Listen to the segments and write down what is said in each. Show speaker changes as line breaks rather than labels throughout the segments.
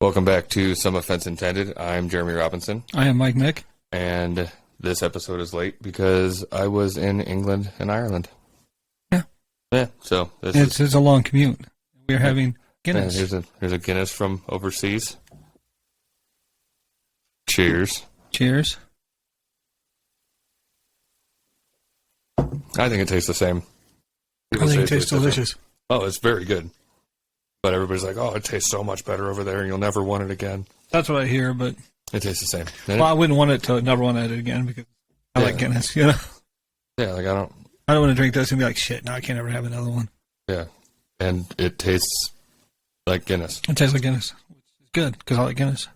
Welcome back to Some Offense Intended. I'm Jeremy Robinson.
I am Mike Mick.
And this episode is late because I was in England and Ireland. Yeah, so
it's a long commute. We're having Guinness.
Here's a Guinness from overseas. Cheers.
Cheers.
I think it tastes the same.
I think it tastes delicious.
Oh, it's very good. But everybody's like, oh, it tastes so much better over there, and you'll never want it again.
That's what I hear, but...
It tastes the same.
Well, I wouldn't want it to never want it again, because I like Guinness, you know?
Yeah, like I don't
want to drink this and be like, shit, now I can't ever have another one.
Yeah. And it tastes like Guinness.
It tastes like Guinness. It's good, because I like Guinness.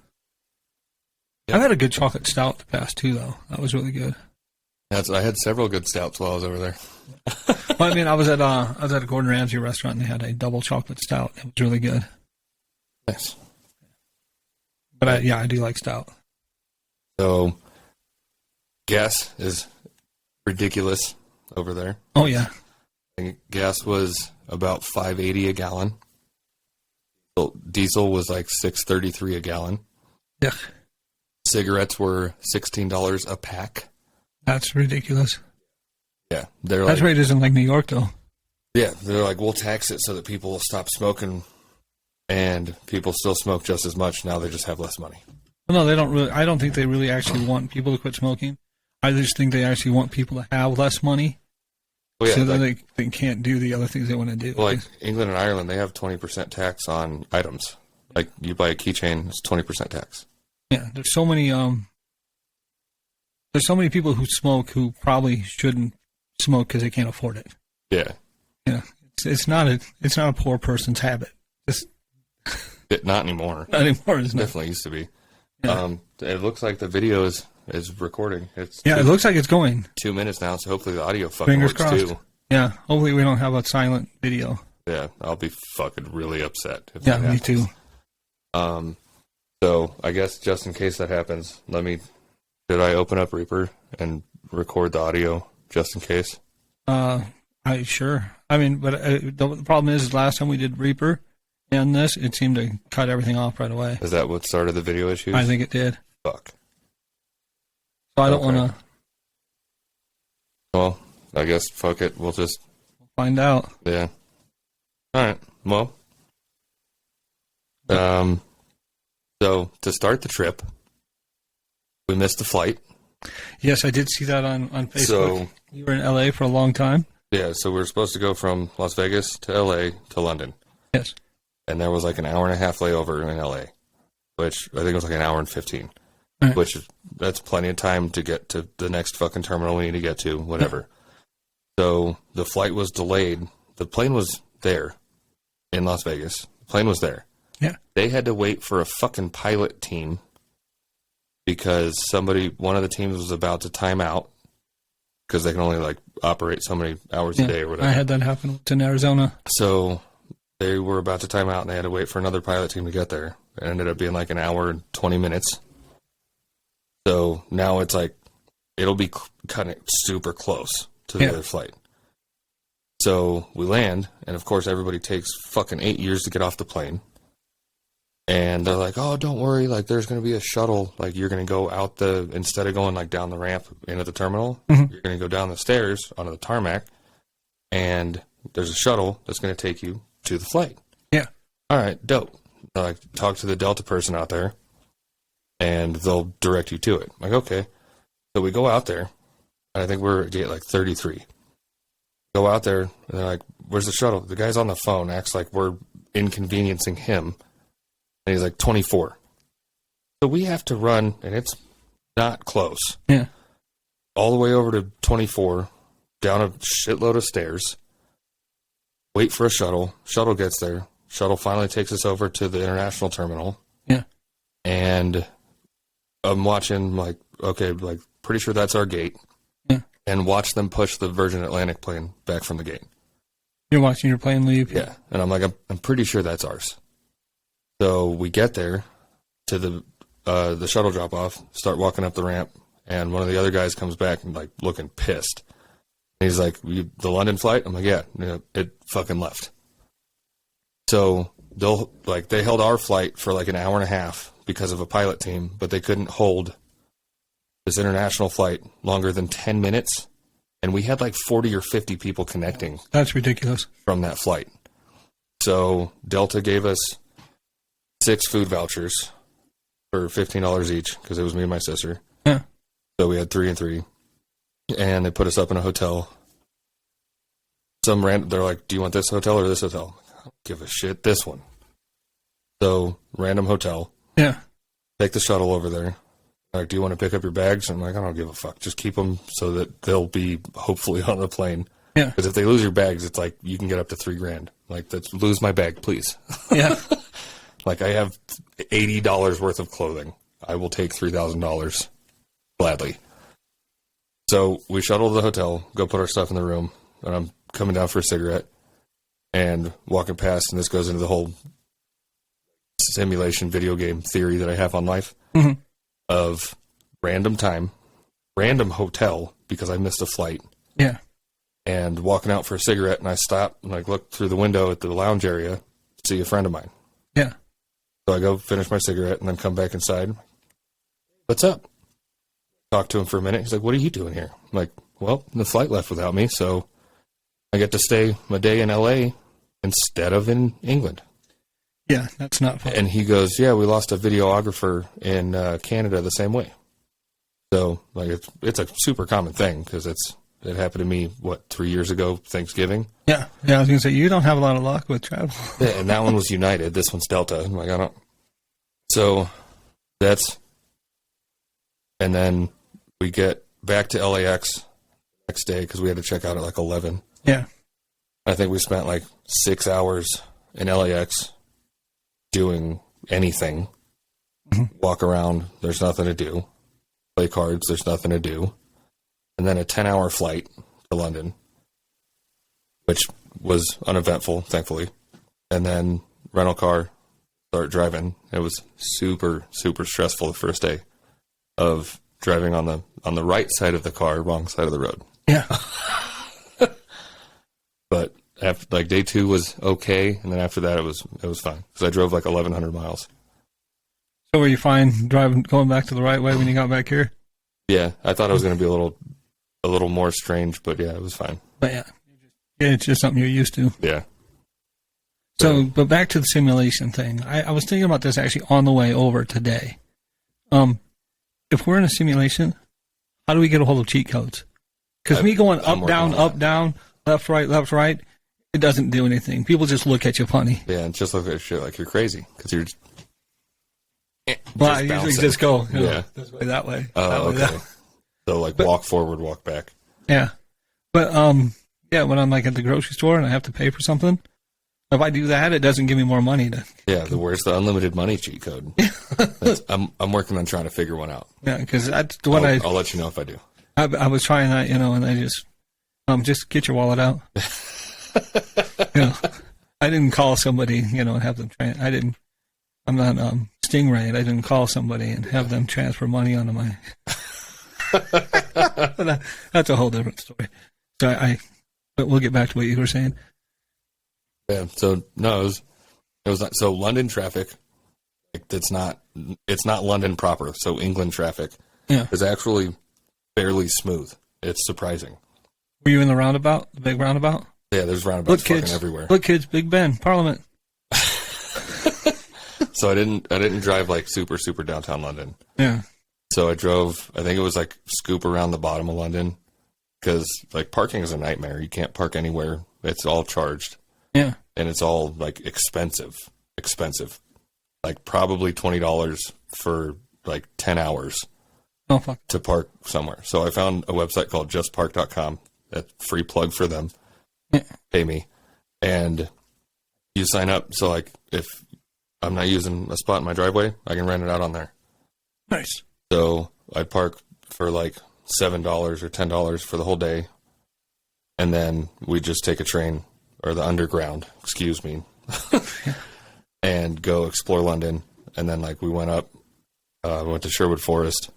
Yeah. I've had a good chocolate stout the past, too, though. That was really good.
I had several good stouts while I was over there.
Well, I mean, I was at a Gordon Ramsay restaurant, and they had a double chocolate stout. It was really good.
Nice.
But I do like stout.
So, gas is ridiculous over there.
Oh, yeah.
I think gas was about $5.80 a gallon. Diesel was like $6.33 a gallon.
Yeah.
Cigarettes were $16 a pack.
That's ridiculous.
Yeah.
That's right, isn't like New York, though.
Yeah. They're like, we'll tax it so that people will stop smoking, and people still smoke just as much. Now they just have less money.
Well, no, they don't really. I don't think they really actually want people to quit smoking. I just think they actually want people to have less money, so that they can't do the other things they want to do.
Well, like England and Ireland, they have 20% tax on items. Like you buy a keychain, it's 20% tax.
Yeah, there's so many people who smoke who probably shouldn't smoke because they can't afford it.
Yeah.
Yeah, it's not a poor person's habit.
Not anymore.
Not anymore. It
definitely used to be.
Yeah.
It looks like the video is recording.
It looks like it's going.
2 minutes now, so hopefully the audio fucking
Fingers
works
crossed.
too.
Yeah, hopefully we don't have a silent video.
Yeah, I'll be fucking really upset if
that
happens.
Me too.
So I guess just in case that happens, should I open up Reaper and record the audio just in case?
Sure. I mean, but the problem is last time we did Reaper and this, it seemed to cut everything off right away.
Is that what started the video issues?
I think it did.
Fuck.
So I don't want to.
Well, I guess fuck it. We'll
find out.
Yeah. All right. Well. So to start the trip, we missed the flight.
Yes, I did see that on Facebook.
So,
you were in LA for a long time?
Yeah, so we were supposed to go from Las Vegas to LA to London.
Yes.
And there was like an hour and a half layover in LA, which I think it was like an hour and 15,
right.
Which that's plenty of time to get to the next fucking terminal we need to get to, whatever. Yeah. So the flight was delayed. The plane was there in Las Vegas. The plane was there.
Yeah.
They had to wait for a fucking pilot team because one of the teams was about to time out because they can only like operate so many hours a day or whatever.
I had that happen in Arizona.
So they were about to time out and they had to wait for another pilot team to get there. It ended up being like an hour and 20 minutes. So now it's like, it'll be kind of super close to the other flight. So we land, and of course everybody takes fucking 8 years to get off the plane. And they're like, oh, don't worry, like there's going to be a shuttle, like you're going to go out instead of going like down the ramp into the terminal, you're going to go down the stairs onto the tarmac, and there's a shuttle that's going to take you to the flight.
Yeah.
All right, dope. Like talk to the Delta person out there, and they'll direct you to it. I'm like, okay. So we go out there, and I think we're at gate like 33. Go out there, and they're like, where's the shuttle? The guy's on the phone, acts like we're inconveniencing him. And he's like 24. So we have to run, and it's not close.
Yeah.
All the way over to 24, down a shitload of stairs, wait for a shuttle. Shuttle gets there. Shuttle finally takes us over to the international terminal.
Yeah.
And I'm watching, like, okay, like, pretty sure that's our gate.
Yeah.
And watch them push the Virgin Atlantic plane back from the gate.
You're watching your plane leave?
Yeah. And I'm like, I'm pretty sure that's ours. So we get there to the shuttle drop off, start walking up the ramp, and one of the other guys comes back and like looking pissed. And he's like, the London flight? I'm like, yeah, it fucking left. So they held our flight for like an hour and a half because of a pilot team, but they couldn't hold this international flight longer than 10 minutes. And we had like 40 or 50 people connecting.
That's ridiculous.
From that flight. So Delta gave us 6 food vouchers for $15 each because it was me and my sister.
Yeah.
So we had 3 and 3. And they put us up in a hotel. They're like, do you want this hotel or this hotel? I don't give a shit. This one. So random hotel.
Yeah.
Take the shuttle over there. Like, do you want to pick up your bags? I'm like, I don't give a fuck. Just keep them so that they'll be hopefully on the plane.
Yeah.
Because if they lose your bags, it's like you can get up to $3,000. Like, lose my bag, please.
Yeah.
Like, I have $80 worth of clothing. I will take $3,000 gladly. So we shuttle to the hotel, go put our stuff in the room, and I'm coming down for a cigarette and walking past, and this goes into the whole simulation video game theory that I have on life of random time, random hotel because I missed a flight.
Yeah.
And walking out for a cigarette, and I stop and like look through the window at the lounge area, see a friend of mine.
Yeah.
So I go finish my cigarette and then come back inside. What's up? Talk to him for a minute. He's like, what are you doing here? I'm like, well, the flight left without me, so I get to stay a day in LA instead of in England.
Yeah, that's not fun.
And he goes, yeah, we lost a videographer in Canada the same way. So like it's a super common thing because it happened to me, 3 years ago, Thanksgiving?
Yeah. Yeah, I was going to say, you don't have a lot of luck with travel.
Yeah, and that one was United. This one's Delta. I'm like, I don't. So and then we get back to LAX next day because we had to check out at like 11.
Yeah.
I think we spent like 6 hours in LAX doing anything. Walk around, there's nothing to do. Play cards, there's nothing to do. And then a 10-hour flight to London, which was uneventful, thankfully. And then rental car, start driving. It was super, super stressful the first day of driving on the right side of the car, wrong side of the road.
Yeah.
But after like day 2 was okay, and then after that it was fine because I drove like 1,100 miles.
So were you fine going back to the right way when you got back here?
Yeah, I thought it was going to be a little more strange, but yeah, it was fine.
But yeah, it's just something you're used to.
Yeah.
So, but back to the simulation thing. I was thinking about this actually on the way over today. If we're in a simulation, how do we get a hold of cheat codes? Because me going up, down, left, right, it doesn't do anything. People just look at you funny.
Yeah, and just look at shit like you're crazy because you're.
Well, I usually just go, this way, that way.
Oh, okay. That way. So, like, walk forward, walk back.
Yeah. But, yeah, when I'm, like, at the grocery store and I have to pay for something, if I do that, it doesn't give me more money to...
Yeah, where's the unlimited money cheat code? I'm working on trying to figure one out.
Yeah, because that's what
I'll let you know if I do.
I was trying that, and I just get your wallet out. I didn't call somebody, and have them I'm not Stingray, and I didn't call somebody and have them transfer money onto my... That's a whole different story. So but we'll get back to what you were saying.
Yeah. So no, it was not, so London traffic. It's not London proper. So England traffic is actually fairly smooth. It's surprising.
Were you in the roundabout, the big roundabout?
Yeah, there's roundabouts fucking everywhere.
Look, kids, Big Ben, Parliament.
So I didn't drive like super downtown London.
Yeah.
So I drove. I think it was like scoop around the bottom of London because like parking is a nightmare. You can't park anywhere. It's all charged.
Yeah.
And it's all like expensive. Like probably $20 for like 10 hours to park somewhere. So I found a website called justpark.com. That's free plug for them.
Yeah.
Pay me. And you sign up. So like if I'm not using a spot in my driveway, I can rent it out on there.
Nice.
So I park for like $7 or $10 for the whole day. And then we just take a train or the underground, excuse me, and go explore London. And then like we went up, went to Sherwood Forest.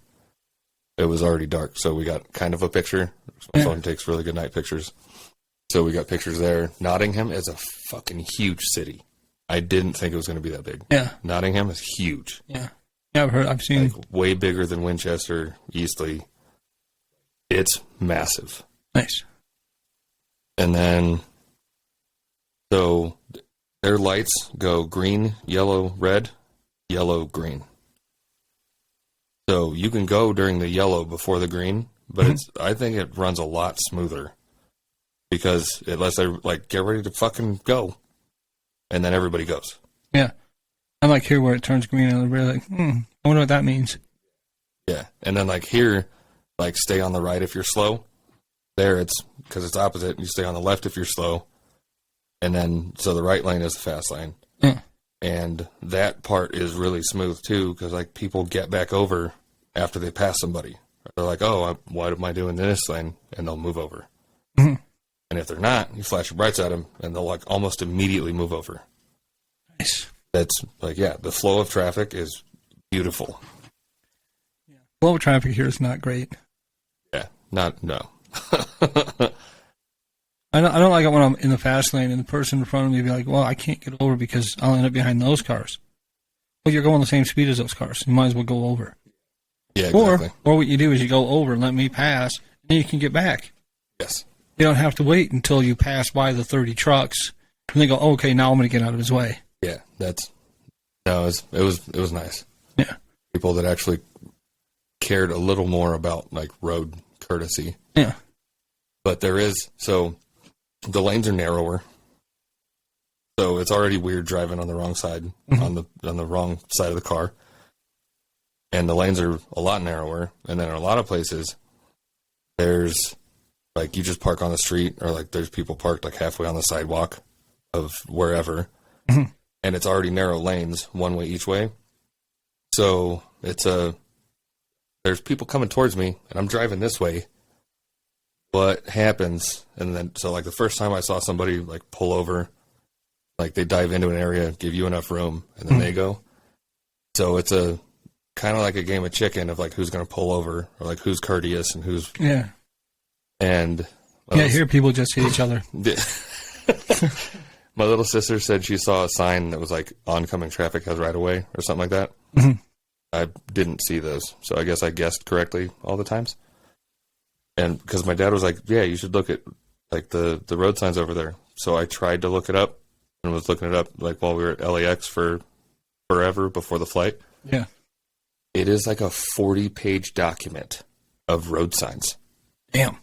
It was already dark, so we got kind of a picture. My phone takes really good night pictures. So we got pictures there. Nottingham is a fucking huge city. I didn't think it was going to be that big.
Yeah.
Nottingham is huge.
Yeah. Yeah, I've seen.
Like, way bigger than Winchester, Eastleigh. It's massive.
Nice.
And then, so their lights go green, yellow, red, yellow, green. So you can go during the yellow before the green, but I think it runs a lot smoother because it lets they like get ready to fucking go, and then everybody goes.
Yeah. I like here where it turns green and they're like, I wonder what that means.
Yeah. And then like here, like stay on the right if you're slow. There it's because it's opposite. You stay on the left if you're slow. And then, so the right lane is the fast lane.
Yeah.
And that part is really smooth too, because like people get back over after they pass somebody. They're like, oh, why am I doing this lane? And they'll move over.
Mm-hmm.
And if they're not, you flash your brights at them and they'll like almost immediately move over.
Nice.
That's like, yeah, the flow of traffic is beautiful.
Yeah. Flow of traffic here is not great.
Yeah. No.
I don't like it when I'm in the fast lane and the person in front of me be like, well, I can't get over because I'll end up behind those cars. Well, you're going the same speed as those cars. You might as well go over.
Yeah, exactly.
Or what you do is you go over and let me pass, and then you can get back.
Yes.
You don't have to wait until you pass by the 30 trucks, and they go, oh, okay, now I'm going to get out of his way.
Yeah, it was nice.
Yeah.
People that actually cared a little more about like road courtesy.
Yeah.
But there is, so the lanes are narrower. So it's already weird driving on the wrong side, on the wrong side of the car. And the lanes are a lot narrower. And then in a lot of places, there's like you just park on the street, or like there's people parked like halfway on the sidewalk of wherever.
Mm-hmm.
And it's already narrow lanes, one way each way. So there's people coming towards me, and I'm driving this way. What happens, and then, so like the first time I saw somebody like pull over, like they dive into an area, give you enough room, and then they go. So it's a kind of like a game of chicken of like who's going to pull over, or like who's courteous and who's.
Yeah.
And.
Here people just hit each other.
My little sister said she saw a sign that was like oncoming traffic has right of way or something like that.
Mm-hmm.
I didn't see those, so I guess I guessed correctly all the times. And because my dad was like, yeah, you should look at like the road signs over there. So I tried to look it up and was looking it up like while we were at LAX for forever before the flight.
Yeah.
It is like a 40-page document of road signs.
Damn.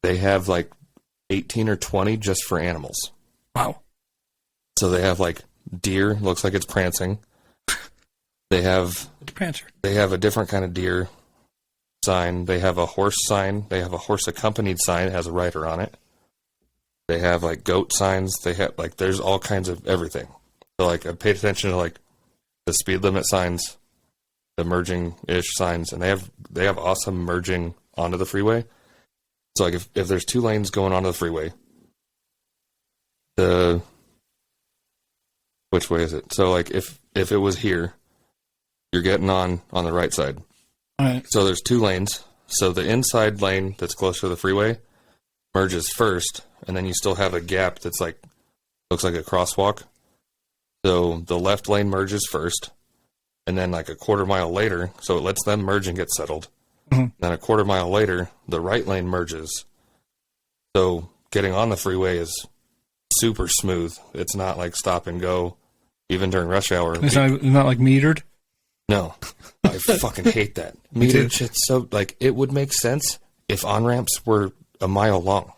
They have like 18 or 20 just for animals.
Wow.
So they have like deer, looks like it's prancing. They have
It's a prancer.
They have a different kind of deer sign. They have a horse sign. They have a horse accompanied sign that has a rider on it. They have like goat signs. They have like there's all kinds of everything. So like I paid attention to like the speed limit signs, the merging ish signs, and they have awesome merging onto the freeway. So like if there's two lanes going onto the freeway, which way is it? So like if it was here, you're getting on the right side.
All right.
So there's two lanes. So the inside lane that's closer to the freeway merges first, and then you still have a gap that's like looks like a crosswalk. So the left lane merges first, and then like a quarter mile later, so it lets them merge and get settled.
Mm-hmm.
Then a quarter mile later, the right lane merges. So getting on the freeway is super smooth. It's not like stop and go, even during rush hour.
It's not like metered?
No. I fucking hate that. Metered shit's so, like, it would make sense if on-ramps were a mile long.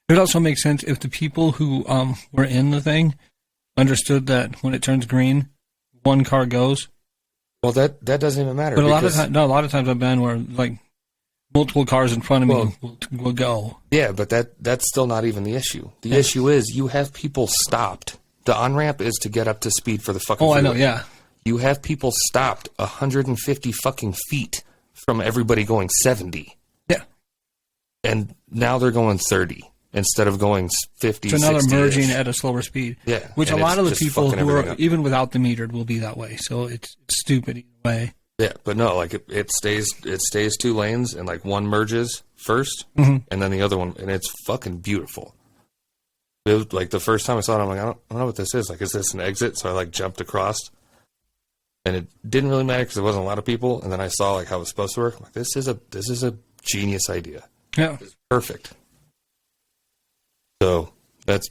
It would also make sense if the people who were in the thing understood that when it turns green, one car goes.
Well, that doesn't even matter.
But a lot of times I've been where like multiple cars in front of me will go.
Yeah, but that's still not even the issue. The issue is you have people stopped. The on-ramp is to get up to speed for the fucking freeway.
I know, yeah.
You have people stopped 150 fucking feet from everybody going 70.
Yeah.
And now they're going 30 instead of going 50,
So now they're
60-ish.
merging at a slower speed.
Yeah.
Which
and
a lot of the
just
people
fucking
who are,
everything up.
even without the metered, will be that way. So it's stupid either way.
Yeah, but no, like it stays two lanes, and like one merges first,
Mhm.
and then the other one, and it's fucking beautiful. It was, like the first time I saw it, I'm like, I don't know what this is. Like, is this an exit? So I like jumped across, and it didn't really matter because there wasn't a lot of people. And then I saw like how it was supposed to work. I'm like, this is a genius idea.
Yeah.
It's perfect. So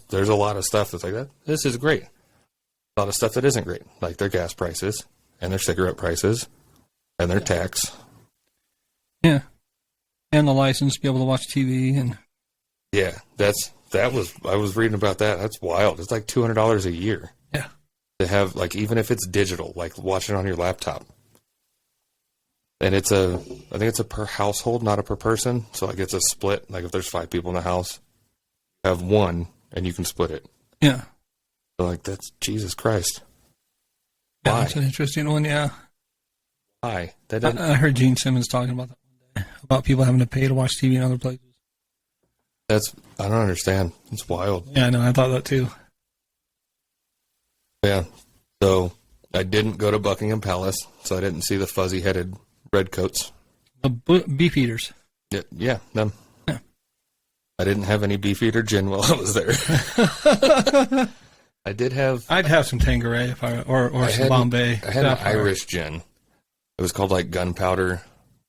there's a lot of stuff that's like that. This is great. A lot of stuff that isn't great, like their gas prices and their cigarette prices and their tax.
Yeah. And the license to be able to watch TV and.
Yeah, I was reading about that. That's wild. It's like $200 a year.
Yeah.
To have, like, even if it's digital, like watch it on your laptop. And I think it's a per household, not a per person. So like it's a split. Like if there's 5 people in the house, have one and you can split it.
Yeah.
So like that's Jesus Christ.
Yeah,
Why?
that's an interesting one, yeah.
Why? That doesn't.
I heard Gene Simmons talking about that one day, about people having to pay to watch TV in other places.
I don't understand. It's wild.
Yeah, I know. I thought that too.
Yeah. So I didn't go to Buckingham Palace, so I didn't see the fuzzy-headed redcoats.
The beef eaters.
Yeah, them.
Yeah.
I didn't have any Beefeater gin while I was there. I did have.
I'd have some Tanqueray or some Bombay.
I had an Irish gin. It was called like gunpowder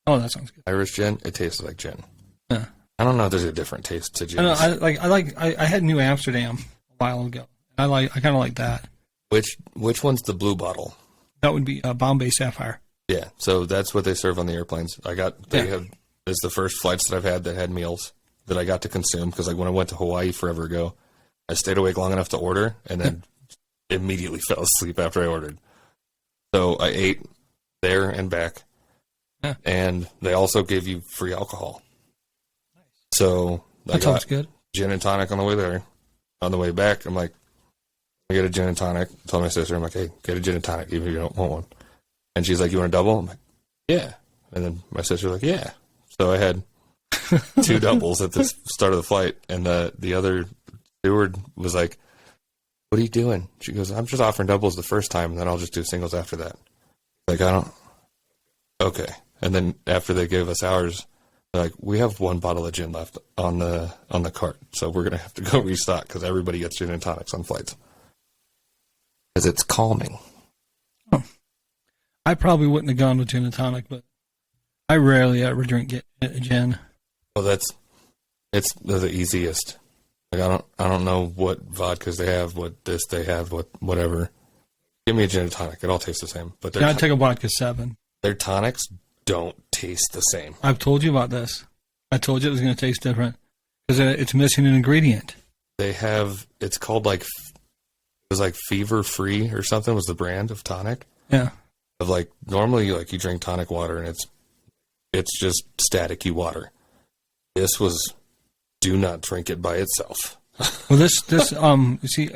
Oh, that sounds good.
Irish gin. It tasted like gin.
Yeah.
I don't know if there's a different taste to gin.
I had New Amsterdam a while ago. I kind of like that.
Which one's the blue bottle?
That would be a Bombay Sapphire.
Yeah, so that's what they serve on the airplanes. It's the first flights that I've had that had meals that I got to consume because like when I went to Hawaii forever ago, I stayed awake long enough to order and then immediately fell asleep after I ordered. So I ate there and back, and they also gave you free alcohol.
Nice.
So
That sounds good.
Gin and tonic on the way there. On the way back, I'm like, I get a gin and tonic. I told my sister, I'm like, hey, get a gin and tonic even if you don't want one. And she's like, you want a double? I'm like, yeah. And then my sister's like, yeah. So I had 2 doubles at the start of the flight, and the other steward was like, what are you doing? She goes, I'm just offering doubles the first time, and then I'll just do singles after that. Like, okay. And then after they gave us ours, they're like, we have 1 bottle of gin left on the cart, so we're going to have to go restock because everybody gets gin and tonics on flights. Because it's calming.
Oh. I probably wouldn't have gone with gin and tonic, but I rarely ever drink gin.
Well, it's the easiest. Like I don't know what vodkas they have, what this they have, whatever. Give me a gin and tonic; it all tastes the same. But
I'd take a vodka 7.
Their tonics don't taste the same.
I've told you about this. I told you it was going to taste different because it's missing an ingredient.
They have. It's called like it was like Fever Free or something was the brand of tonic.
Yeah.
Of like normally like you drink tonic water and it's just staticky water. This was do not drink it by itself.
Well, this you see,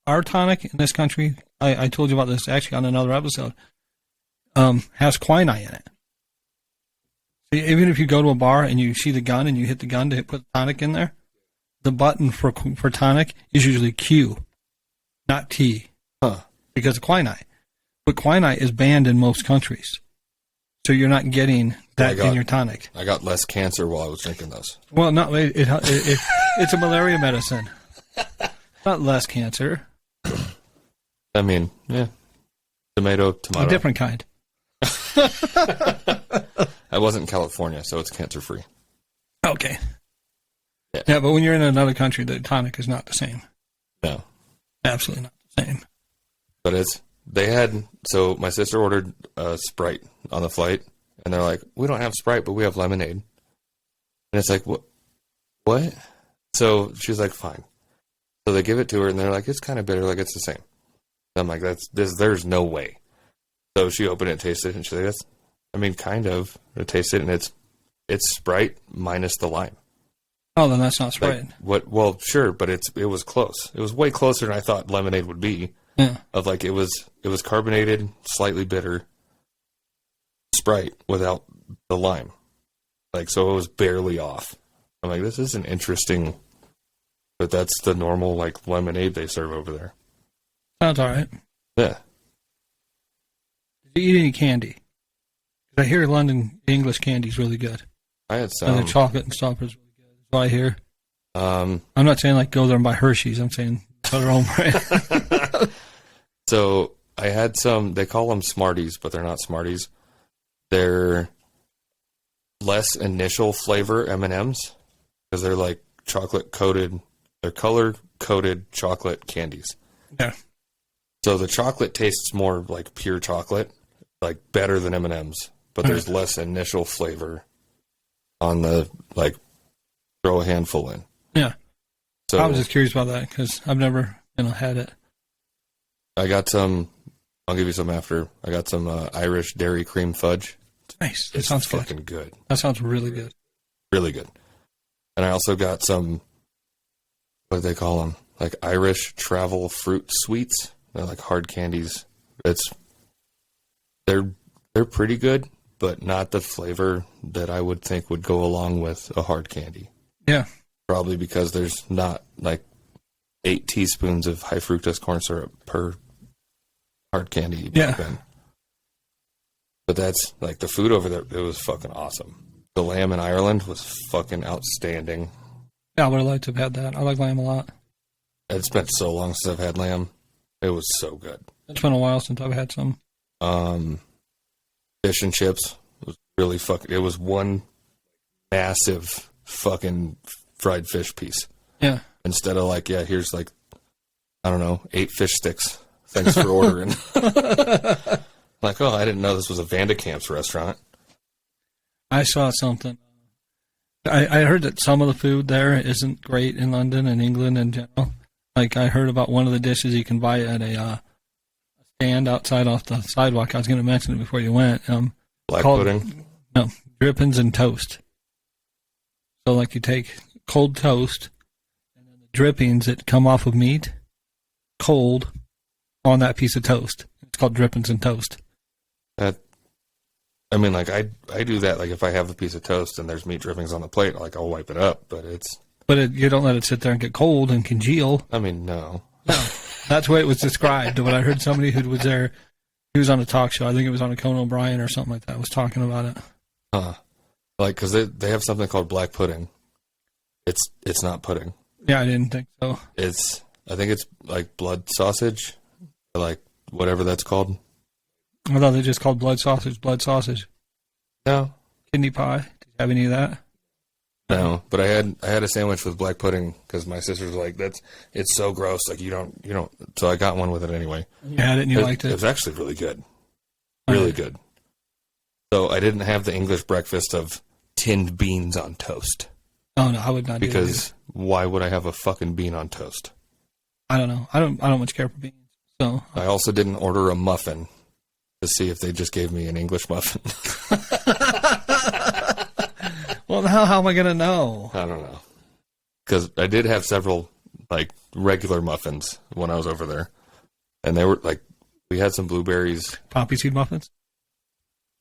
our tonic in this country, I told you about this actually on another episode, has quinine in it. So even if you go to a bar and you see the gun and you hit the gun to put tonic in there, the button for tonic is usually Q, not T, because of quinine. But quinine is banned in most countries. So you're not getting that in your tonic.
I got less cancer while I was drinking those.
Well, no, it's a malaria medicine. Not less cancer.
I mean, yeah. Tomato.
A different kind.
I wasn't in California, so it's cancer-free.
Okay. Yeah, but when you're in another country, the tonic is not the same.
No.
Absolutely not the same.
But so my sister ordered a Sprite on the flight, and they're like, we don't have Sprite, but we have lemonade. And it's like, what? So she's like, fine. So they give it to her, and they're like, it's kind of bitter, like it's the same. And I'm like, there's no way. So she opened it, tasted it, and she's like, kind of. I tasted it, and it's Sprite minus the lime.
Oh, then that's not Sprite.
Like, what? Well, sure, but it was close. It was way closer than I thought lemonade would be.
Yeah.
Of like it was carbonated, slightly bitter Sprite without the lime. Like so it was barely off. I'm like, this is an interesting, but that's the normal like lemonade they serve over there.
Sounds all right.
Yeah.
Did you eat any candy? I hear London English candy is really good.
I had some.
And the chocolate and stuff is really good. That's what I hear. I'm not saying like go there and buy Hershey's. I'm saying put our own brand.
So I had some, they call them Smarties, but they're not Smarties. They're less initial flavor M&Ms because they're like chocolate coated, they're color coated chocolate candies.
Yeah.
So the chocolate tastes more like pure chocolate, like better than M&Ms, but there's less initial flavor on the, like, throw a handful in.
Yeah.
So
I was just curious about that because I've never, had it.
I got some, I'll give you some after. I got some Irish dairy cream fudge.
Nice. That
It's
sounds
fucking good.
That sounds really good.
Really good. And I also got some, what do they call them? Like Irish travel fruit sweets. They're like hard candies. They're pretty good, but not the flavor that I would think would go along with a hard candy.
Yeah.
Probably because there's not like 8 teaspoons of high fructose corn syrup per hard candy you pop in. But that's like the food over there. It was fucking awesome. The lamb in Ireland was fucking outstanding.
Yeah, I would have liked to have had that. I like lamb a lot.
It's been so long since I've had lamb. It was so good.
It's been a while since I've had some.
Fish and chips was really fucking. It was one massive fucking fried fish piece.
Yeah.
Instead of like, yeah, here's like, I don't know, 8 fish sticks. Thanks for ordering. Like, oh, I didn't know this was a Vandekamp's restaurant.
I saw something. I heard that some of the food there isn't great in London and England in general. Like, I heard about one of the dishes you can buy at a stand outside off the sidewalk. I was going to mention it before you went.
Black pudding?
No, drippings and toast. So, like, you take cold toast, and then the drippings that come off of meat, cold, on that piece of toast. It's called drippings and toast.
I mean, like, I do that, like, if I have a piece of toast and there's meat drippings on the plate, like, I'll wipe it up, but it's...
But you don't let it sit there and get cold and congeal.
I mean, no.
No. That's the way it was described. When I heard somebody who was there, he was on a talk show. I think it was on a Conan O'Brien or something like that, was talking about it.
Huh. Like, because they have something called black pudding. It's not pudding.
Yeah, I didn't think so.
I think it's, like, blood sausage, or, like, whatever that's called.
I thought they just called blood sausage.
No.
Kidney pie. Did you have any of that?
No, but I had a sandwich with black pudding because my sister was like, it's so gross. Like, you don't. So I got one with it anyway.
You had it and you liked it?
It was actually really good. Really good. So I didn't have the English breakfast of tinned beans on toast.
Oh, no, I would not do that.
Because why would I have a fucking bean on toast?
I don't know. I don't much care for beans. So
I also didn't order a muffin to see if they just gave me an English muffin.
Well, how am I going to know?
I don't know. Because I did have several, like, regular muffins when I was over there. And they were, like, we had some blueberries.
Poppy seed muffins?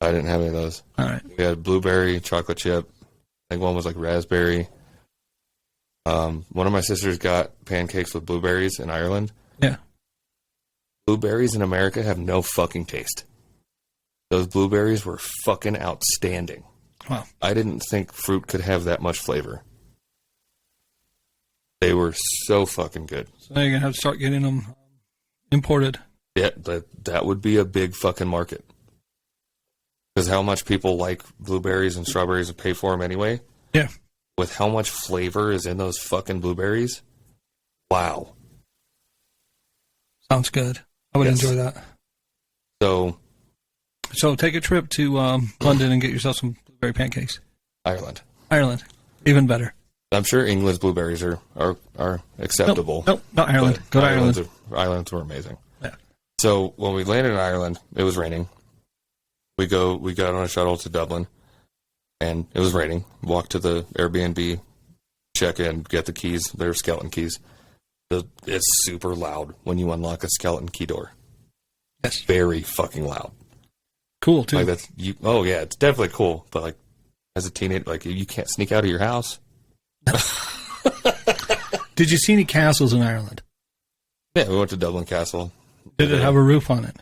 I didn't have any of those.
All right.
We had blueberry, chocolate chip. I think one was, like, raspberry. One of my sisters got pancakes with blueberries in Ireland.
Yeah.
Blueberries in America have no fucking taste. Those blueberries were fucking outstanding.
Wow.
I didn't think fruit could have that much flavor. They were so fucking good.
So now you're going to have to start getting them imported.
Yeah, that would be a big fucking market. Because how much people like blueberries and strawberries and pay for them anyway.
Yeah.
With how much flavor is in those fucking blueberries. Wow.
Sounds good. I would enjoy that. So take a trip to London and get yourself some blueberry pancakes.
Ireland.
Even better.
I'm sure England's blueberries are acceptable.
Nope, not Ireland. Go to Ireland.
Ireland's were amazing.
Yeah.
So when we landed in Ireland, it was raining. We got on a shuttle to Dublin, and it was raining. Walked to the Airbnb, check in, get the keys. They're skeleton keys. It's super loud when you unlock a skeleton key door.
Yes.
Very fucking loud.
Cool too.
Like oh yeah, it's definitely cool. But like as a teenager, like you can't sneak out of your house.
Did you see any castles in Ireland?
Yeah, we went to Dublin Castle.
Did it have a roof on it?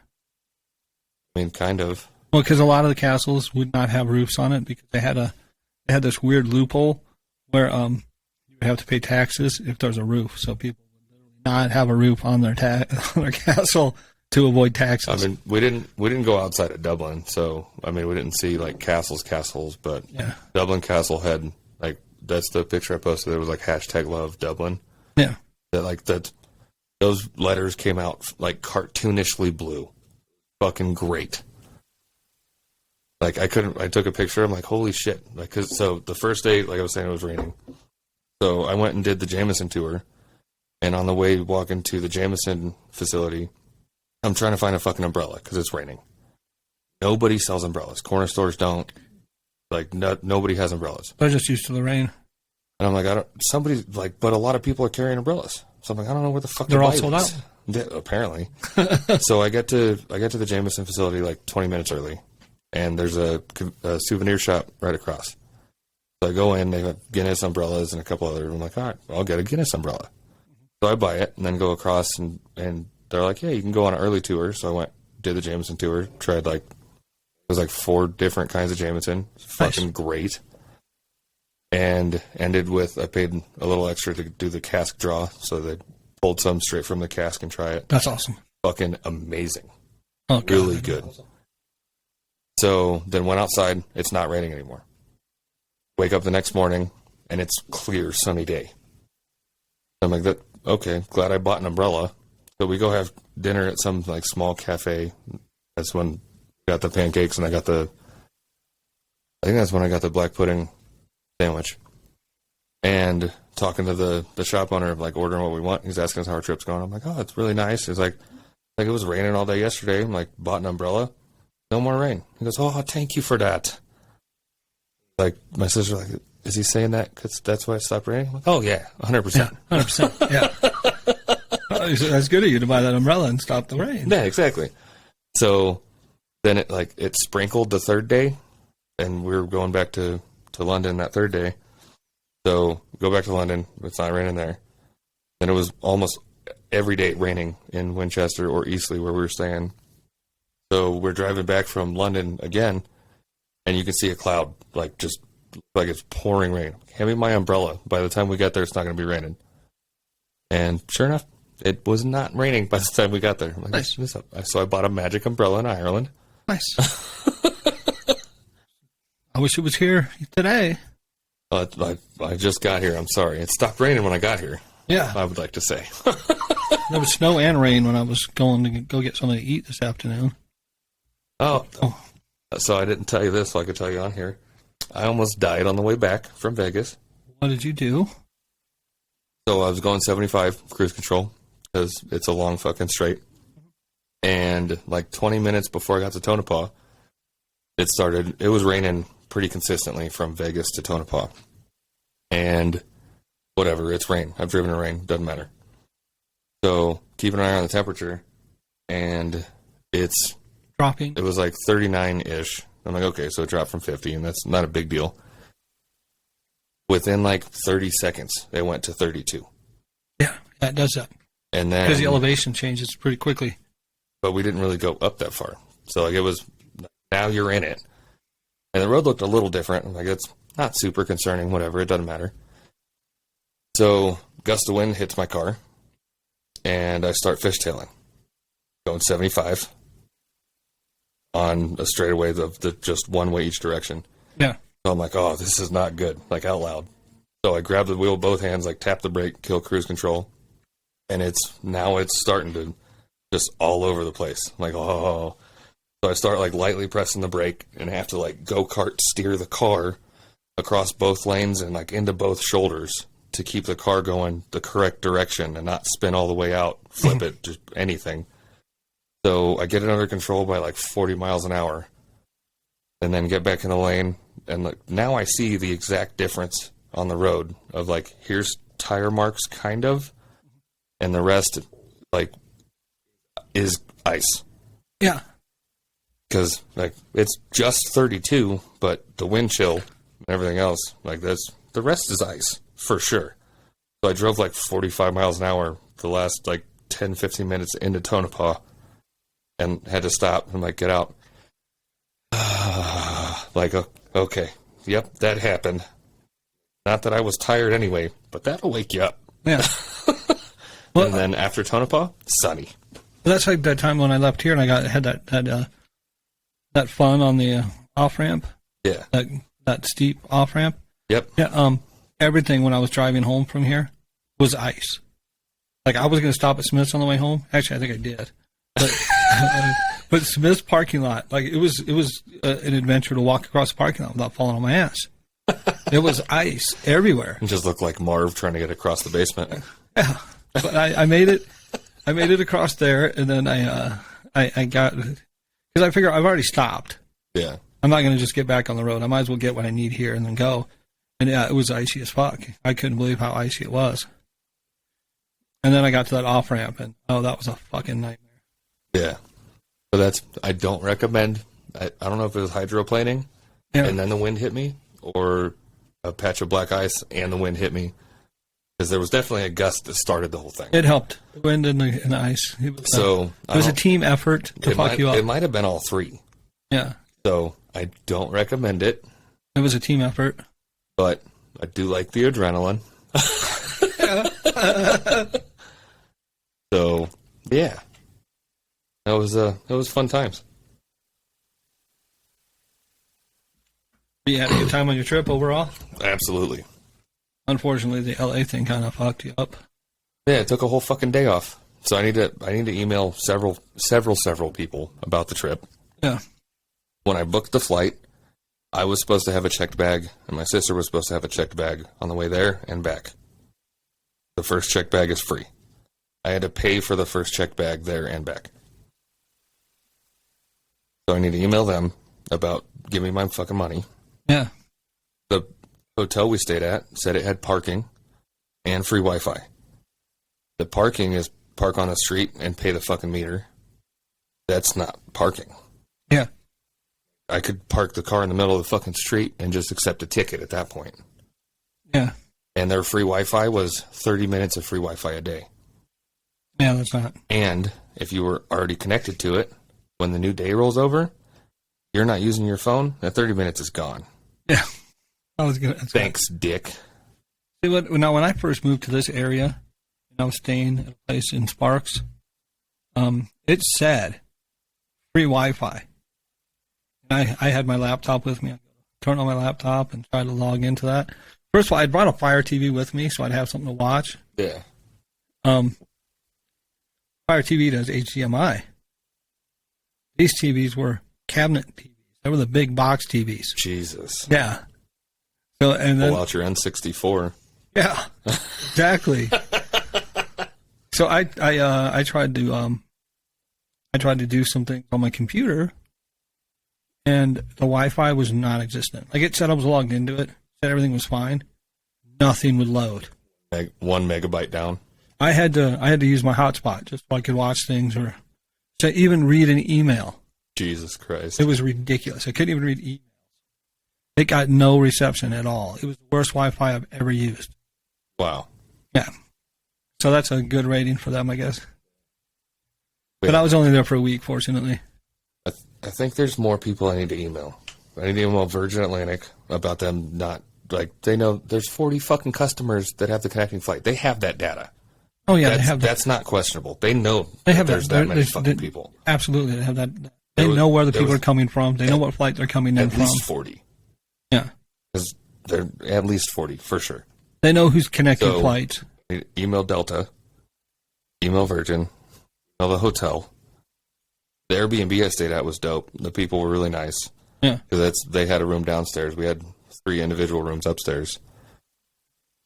I mean, kind of.
Well, because a lot of the castles would not have roofs on it because they had this weird loophole where you would have to pay taxes if there's a roof. So people would literally not have a roof on their on their castle to avoid taxes.
I mean, we didn't go outside of Dublin, so I mean, we didn't see like castles, but
Yeah.
Dublin Castle had like, that's the picture I posted. It was like #love Dublin.
Yeah.
That those letters came out like cartoonishly blue, fucking great. Like I took a picture. I'm like, holy shit! Like, so the first day, like I was saying, it was raining. So I went and did the Jameson tour, and on the way walking to the Jameson facility, I'm trying to find a fucking umbrella because it's raining. Nobody sells umbrellas. Corner stores don't. Like, nobody has umbrellas.
They're just used to the rain.
And I'm like, somebody's like, but a lot of people are carrying umbrellas. So I'm like, I don't know where the fuck
They're
to
all
buy
sold
these.
out.
Yeah, apparently. So I get to the Jameson facility like 20 minutes early, and there's a souvenir shop right across. So I go in, they have Guinness umbrellas and a couple other. I'm like, all right, I'll get a Guinness umbrella. So I buy it and then go across, and they're like, yeah, you can go on an early tour. So I went, did the Jameson tour, tried like, it was like 4 different kinds of Jameson. Fucking great. And ended with, I paid a little extra to do the cask draw, so they pulled some straight from the cask and try it.
That's awesome.
Fucking amazing.
Oh, God.
Really good. So then went outside. It's not raining anymore. Wake up the next morning, and it's clear, sunny day. I'm like, okay, glad I bought an umbrella. So we go have dinner at some like small cafe. That's when I got the pancakes, and I think that's when I got the black pudding sandwich. And talking to the shop owner, like ordering what we want. He's asking us how our trip's going. I'm like, oh, it's really nice. He's like it was raining all day yesterday. I'm like, bought an umbrella. No more rain. He goes, oh, thank you for that. Like, my sister's like, is he saying that because that's why it stopped raining? I'm like, oh, yeah, 100%.
100%. Yeah. That's good of you to buy that umbrella and stop the rain.
Yeah, exactly. So then it sprinkled the third day, and we were going back to London that third day. So go back to London. It's not raining there. And it was almost every day raining in Winchester or Eastleigh where we were staying. So we're driving back from London again, and you can see a cloud, like just like it's pouring rain. Hand me my umbrella. By the time we get there, it's not going to be raining. And sure enough, it was not raining by the time we got there. I'm like,
nice.
So I bought a magic umbrella in Ireland.
Nice. I wish it was here today.
I just got here. I'm sorry. It stopped raining when I got here.
Yeah.
I would like to say.
There was snow and rain when I was going to go get something to eat this afternoon.
Oh. So I didn't tell you this, so I could tell you on here. I almost died on the way back from Vegas.
What did you do?
So I was going 75 cruise control because it's a long fucking straight. And like 20 minutes before I got to Tonopah, it was raining pretty consistently from Vegas to Tonopah. And whatever, it's rain. I've driven in rain, doesn't matter. So keep an eye on the temperature, and it's
dropping.
It was like 39-ish. I'm like, okay, so it dropped from 50, and that's not a big deal. Within like 30 seconds, it went to 32.
Yeah, that does that.
And then
because the elevation changes pretty quickly.
But we didn't really go up that far. So like it was, now you're in it. And the road looked a little different. I'm like, it's not super concerning, whatever, it doesn't matter. So gust of wind hits my car, and I start fishtailing, going 75 on a straightaway of the just one way each direction.
Yeah.
So I'm like, oh, this is not good, like out loud. So I grab the wheel with both hands, like tap the brake, kill cruise control, and it's starting to just all over the place. I'm like, oh. So I start like lightly pressing the brake and have to like go-kart steer the car across both lanes and like into both shoulders to keep the car going the correct direction and not spin all the way out, flip it, just anything. So I get it under control by like 40 miles an hour and then get back in the lane. And like, now I see the exact difference on the road of like, here's tire marks kind of, and the rest like is ice.
Yeah.
Because like it's just 32, but the wind chill and everything else, like the rest is ice for sure. So I drove like 45 miles an hour the last like 10, 15 minutes into Tonopah and had to stop and like get out. Like, okay, yep, that happened. Not that I was tired anyway, but that'll wake you up.
Yeah. Well,
And then after Tonopah, sunny.
that's like that time when I left here and I had that fun on the off ramp.
Yeah.
That steep off ramp.
Yep.
Yeah. Everything when I was driving home from here was ice. Like I was going to stop at Smith's on the way home. Actually, I think I did. But but Smith's parking lot, like it was an adventure to walk across the parking lot without falling on my ass. It was ice everywhere.
It just looked like Marv trying to get across the basement.
Yeah. But I made it. I made it across there, and then I got, because I figure I've already stopped.
Yeah.
I'm not going to just get back on the road. I might as well get what I need here and then go. And yeah, it was icy as fuck. I couldn't believe how icy it was. And then I got to that off ramp, and that was a fucking nightmare.
Yeah. So I don't recommend, I don't know if it was hydroplaning
Yeah.
and then the wind hit me, or a patch of black ice and the wind hit me. Because there was definitely a gust that started the whole thing.
It helped. The wind and the ice. It was a team effort to fuck you up.
It might have been all three.
Yeah.
So I don't recommend it.
It was a team effort.
But I do like the adrenaline. So yeah, that was fun times.
You had a good time on your trip overall?
Absolutely.
Unfortunately, the LA thing kind of fucked you up.
Yeah, it took a whole fucking day off. So I need to email several people about the trip.
Yeah.
When I booked the flight, I was supposed to have a checked bag, and my sister was supposed to have a checked bag on the way there and back. The first checked bag is free. I had to pay for the first checked bag there and back. So I need to email them about giving me my fucking money.
Yeah.
The hotel we stayed at said it had parking and free Wi-Fi. The parking is park on the street and pay the fucking meter. That's not parking.
Yeah.
I could park the car in the middle of the fucking street and just accept a ticket at that point.
Yeah.
And their free Wi-Fi was 30 minutes of free Wi-Fi a day.
Yeah, that's not.
And if you were already connected to it, when the new day rolls over, you're not using your phone, that 30 minutes is gone.
Yeah. I was gonna.
Thanks, dick.
See what? Now, when I first moved to this area, and I was staying at a place in Sparks, it said free Wi-Fi. And I had my laptop with me. I turned on my laptop and tried to log into that. First of all, I brought a Fire TV with me so I'd have something to watch.
Yeah.
Fire TV does HDMI. These TVs were cabinet TVs. They were the big box TVs.
Jesus.
Yeah. So and then
Pull out your N64.
yeah, exactly. So I tried to do some things on my computer, and the Wi-Fi was non-existent. Like it said I was logged into it, said everything was fine. Nothing would load.
1 megabyte down.
I had to use my hotspot just so I could watch things or to even read an email.
Jesus Christ.
It was ridiculous. I couldn't even read emails. It got no reception at all. It was the worst Wi-Fi I've ever used.
Wow.
Yeah. So that's a good rating for them, I guess. But I was only there for a week, fortunately.
I think there's more people I need to email. I need to email Virgin Atlantic about them not, like, they know there's 40 fucking customers that have the connecting flight. They have that data.
Oh, yeah, they have that.
That's not questionable. They know
They have
there's that many fucking people.
Absolutely, they have that. They know where the people are coming from. They know what flight they're coming in from.
At least 40.
Yeah.
Because they're at least 40, for sure.
They know who's connecting flights.
Email Delta, email Virgin, email the hotel. The Airbnb I stayed at was dope. The people were really nice.
Yeah.
Because they had a room downstairs. We had 3 individual rooms upstairs.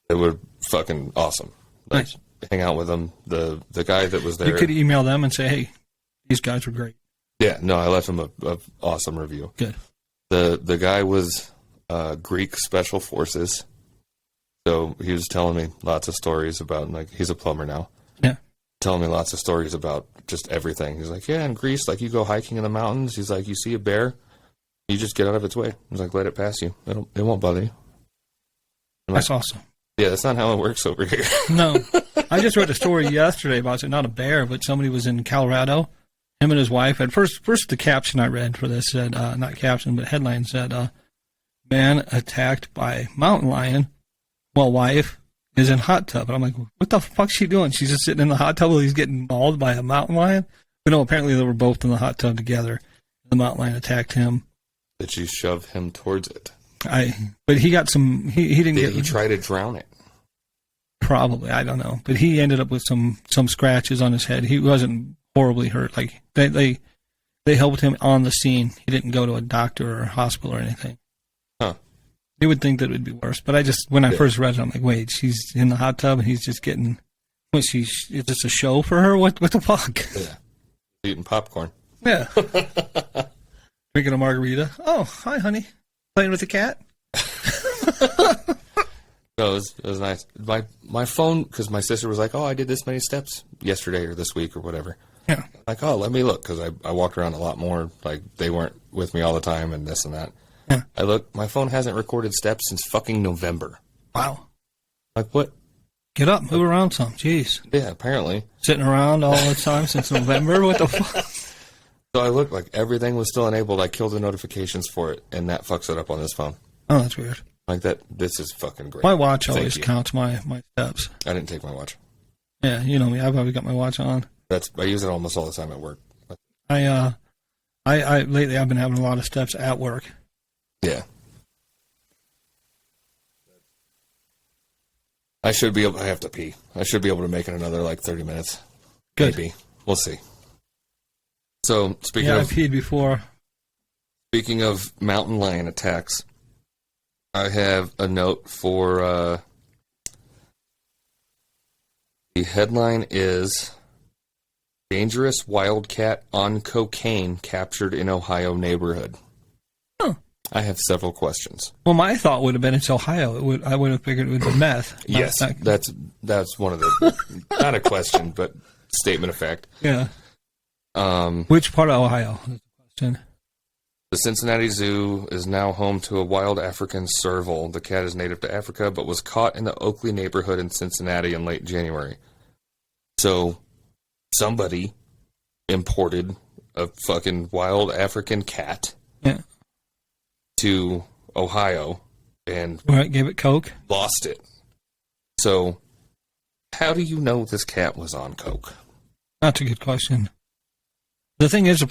They were fucking awesome. Like,
Nice.
hang out with them. The guy that was there.
You could email them and say, hey, these guys were great.
Yeah, no, I left him a awesome review.
Good.
The guy was Greek Special Forces. So he was telling me lots of stories about, like, he's a plumber now.
Yeah.
Telling me lots of stories about just everything. He's like, yeah, in Greece, like, you go hiking in the mountains. He's like, you see a bear, you just get out of its way. He's like, let it pass you. It won't bother you.
That's awesome.
Yeah, that's not how it works over here.
No. I just read a story yesterday about it, not a bear, but somebody was in Colorado. Him and his wife had first the caption I read for this said, not caption, but headline said, man attacked by mountain lion well, wife is in hot tub. And I'm like, what the fuck's she doing? She's just sitting in the hot tub while he's getting mauled by a mountain lion. But no, apparently they were both in the hot tub together. The mountain lion attacked him.
Did you shove him towards it?
But he got some. He didn't
Did
get.
he try to drown it?
Probably, I don't know. But he ended up with some scratches on his head. He wasn't horribly hurt. Like they helped him on the scene. He didn't go to a doctor or hospital or anything.
Huh.
You would think that it would be worse. But when I first read it, I'm like, wait, she's in the hot tub and he's just getting. Is this a show for her? What the fuck?
Yeah. Eating popcorn.
Yeah. Drinking a margarita. Oh, hi, honey. Playing with the cat.
No, it was nice. My phone, because my sister was like, "Oh, I did this many steps yesterday or this week or whatever."
Yeah.
Like, oh, let me look, because I walked around a lot more. Like, they weren't with me all the time and this and that.
Yeah.
I look, my phone hasn't recorded steps since fucking November.
Wow.
Like, what?
Get up, move around some. Jeez.
Yeah, apparently.
Sitting around all the time since November? What the fuck?
So I looked, like, everything was still enabled. I killed the notifications for it, and that fucks it up on this phone.
Oh, that's weird.
Like, this is fucking great.
My watch
Thank
always
you.
counts my steps.
I didn't take my watch.
Yeah, you know me. I've always got my watch on.
I use it almost all the time at work.
I lately I've been having a lot of steps at work.
Yeah. I have to pee. I should be able to make it another, 30 minutes.
Good.
Maybe. We'll see. So, speaking
I peed before.
Speaking of mountain lion attacks, I have a note for, the headline is Dangerous Wildcat on Cocaine Captured in Ohio Neighborhood.
Huh.
I have several questions.
Well, my thought would have been it's Ohio. I would have figured it would be meth.
Yes, that's one of the, not a question, but statement of fact.
Yeah. Which part of Ohio is the question?
The Cincinnati Zoo is now home to a wild African serval. The cat is native to Africa, but was caught in the Oakley neighborhood in Cincinnati in late January. So, somebody imported a fucking wild African cat to Ohio and
Gave it coke?
lost it. So, how do you know this cat was on coke?
That's a good question. The thing is,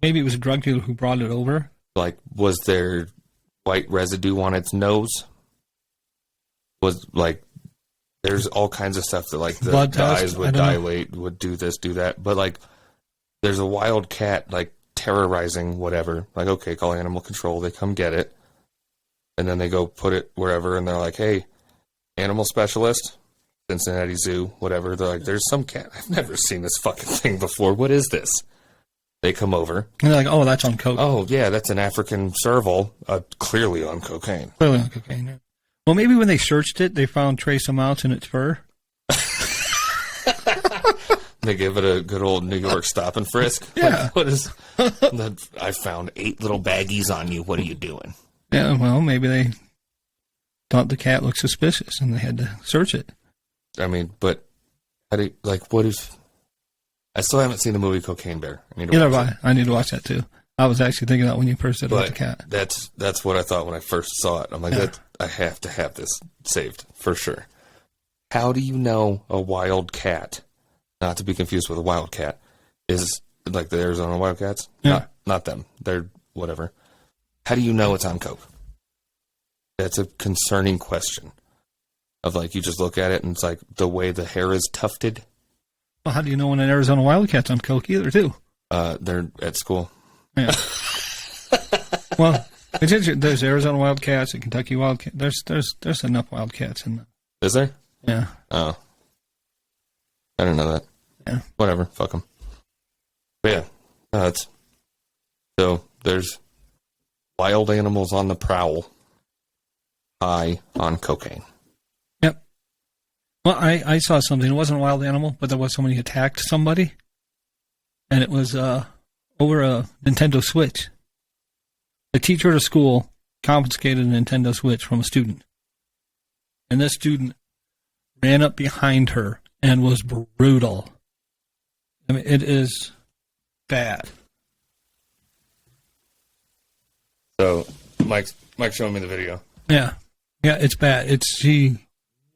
maybe it was a drug dealer who brought it over.
Like, was there white residue on its nose? There's all kinds of stuff that, the
Blood test?
eyes would dilate, would do this, do that. But, there's a wild cat, terrorizing whatever. Like, okay, call animal control. They come get it. And then they go put it wherever, and they're like, hey, animal specialist, Cincinnati Zoo, whatever. They're like, there's some cat. I've never seen this fucking thing before. What is this? They come over.
And they're like, oh, that's on coke.
Oh, yeah, that's an African serval, clearly on cocaine.
Clearly on cocaine, yeah. Well, maybe when they searched it, they found trace amounts in its fur.
They give it a good old New York stop and frisk.
Yeah.
What is... I found 8 little baggies on you. What are you doing?
Yeah, well, maybe they thought the cat looked suspicious and they had to search it.
I mean, but... how do you, what if... I still haven't seen the movie Cocaine Bear. I need to
Neither
watch
have
it.
I need to watch that, too. I was actually thinking that when you first said about
But
the cat.
that's what I thought when I first saw it. I'm like,
Yeah.
I have to have this saved, for sure. How do you know a wild cat, not to be confused with a wildcat, is like the Arizona Wildcats?
Yeah.
Not them. They're whatever. How do you know it's on coke? That's a concerning question. Of you just look at it and it's like the way the hair is tufted.
Well, how do you know when an Arizona Wildcat's on coke either, too?
They're at school.
Yeah. Well, it's interesting. There's Arizona Wildcats and Kentucky Wildcats. There's enough Wildcats in there.
Is there?
Yeah.
Oh. I didn't know that.
Yeah.
Whatever. Fuck them. But yeah. So there's wild animals on the prowl, high on cocaine.
Yep. Well, I saw something. It wasn't a wild animal, but there was somebody who attacked somebody. And it was over a Nintendo Switch. The teacher at a school confiscated a Nintendo Switch from a student. And this student ran up behind her and was brutal. I mean, it is bad.
So Mike's showing me the video.
Yeah. Yeah, it's bad. She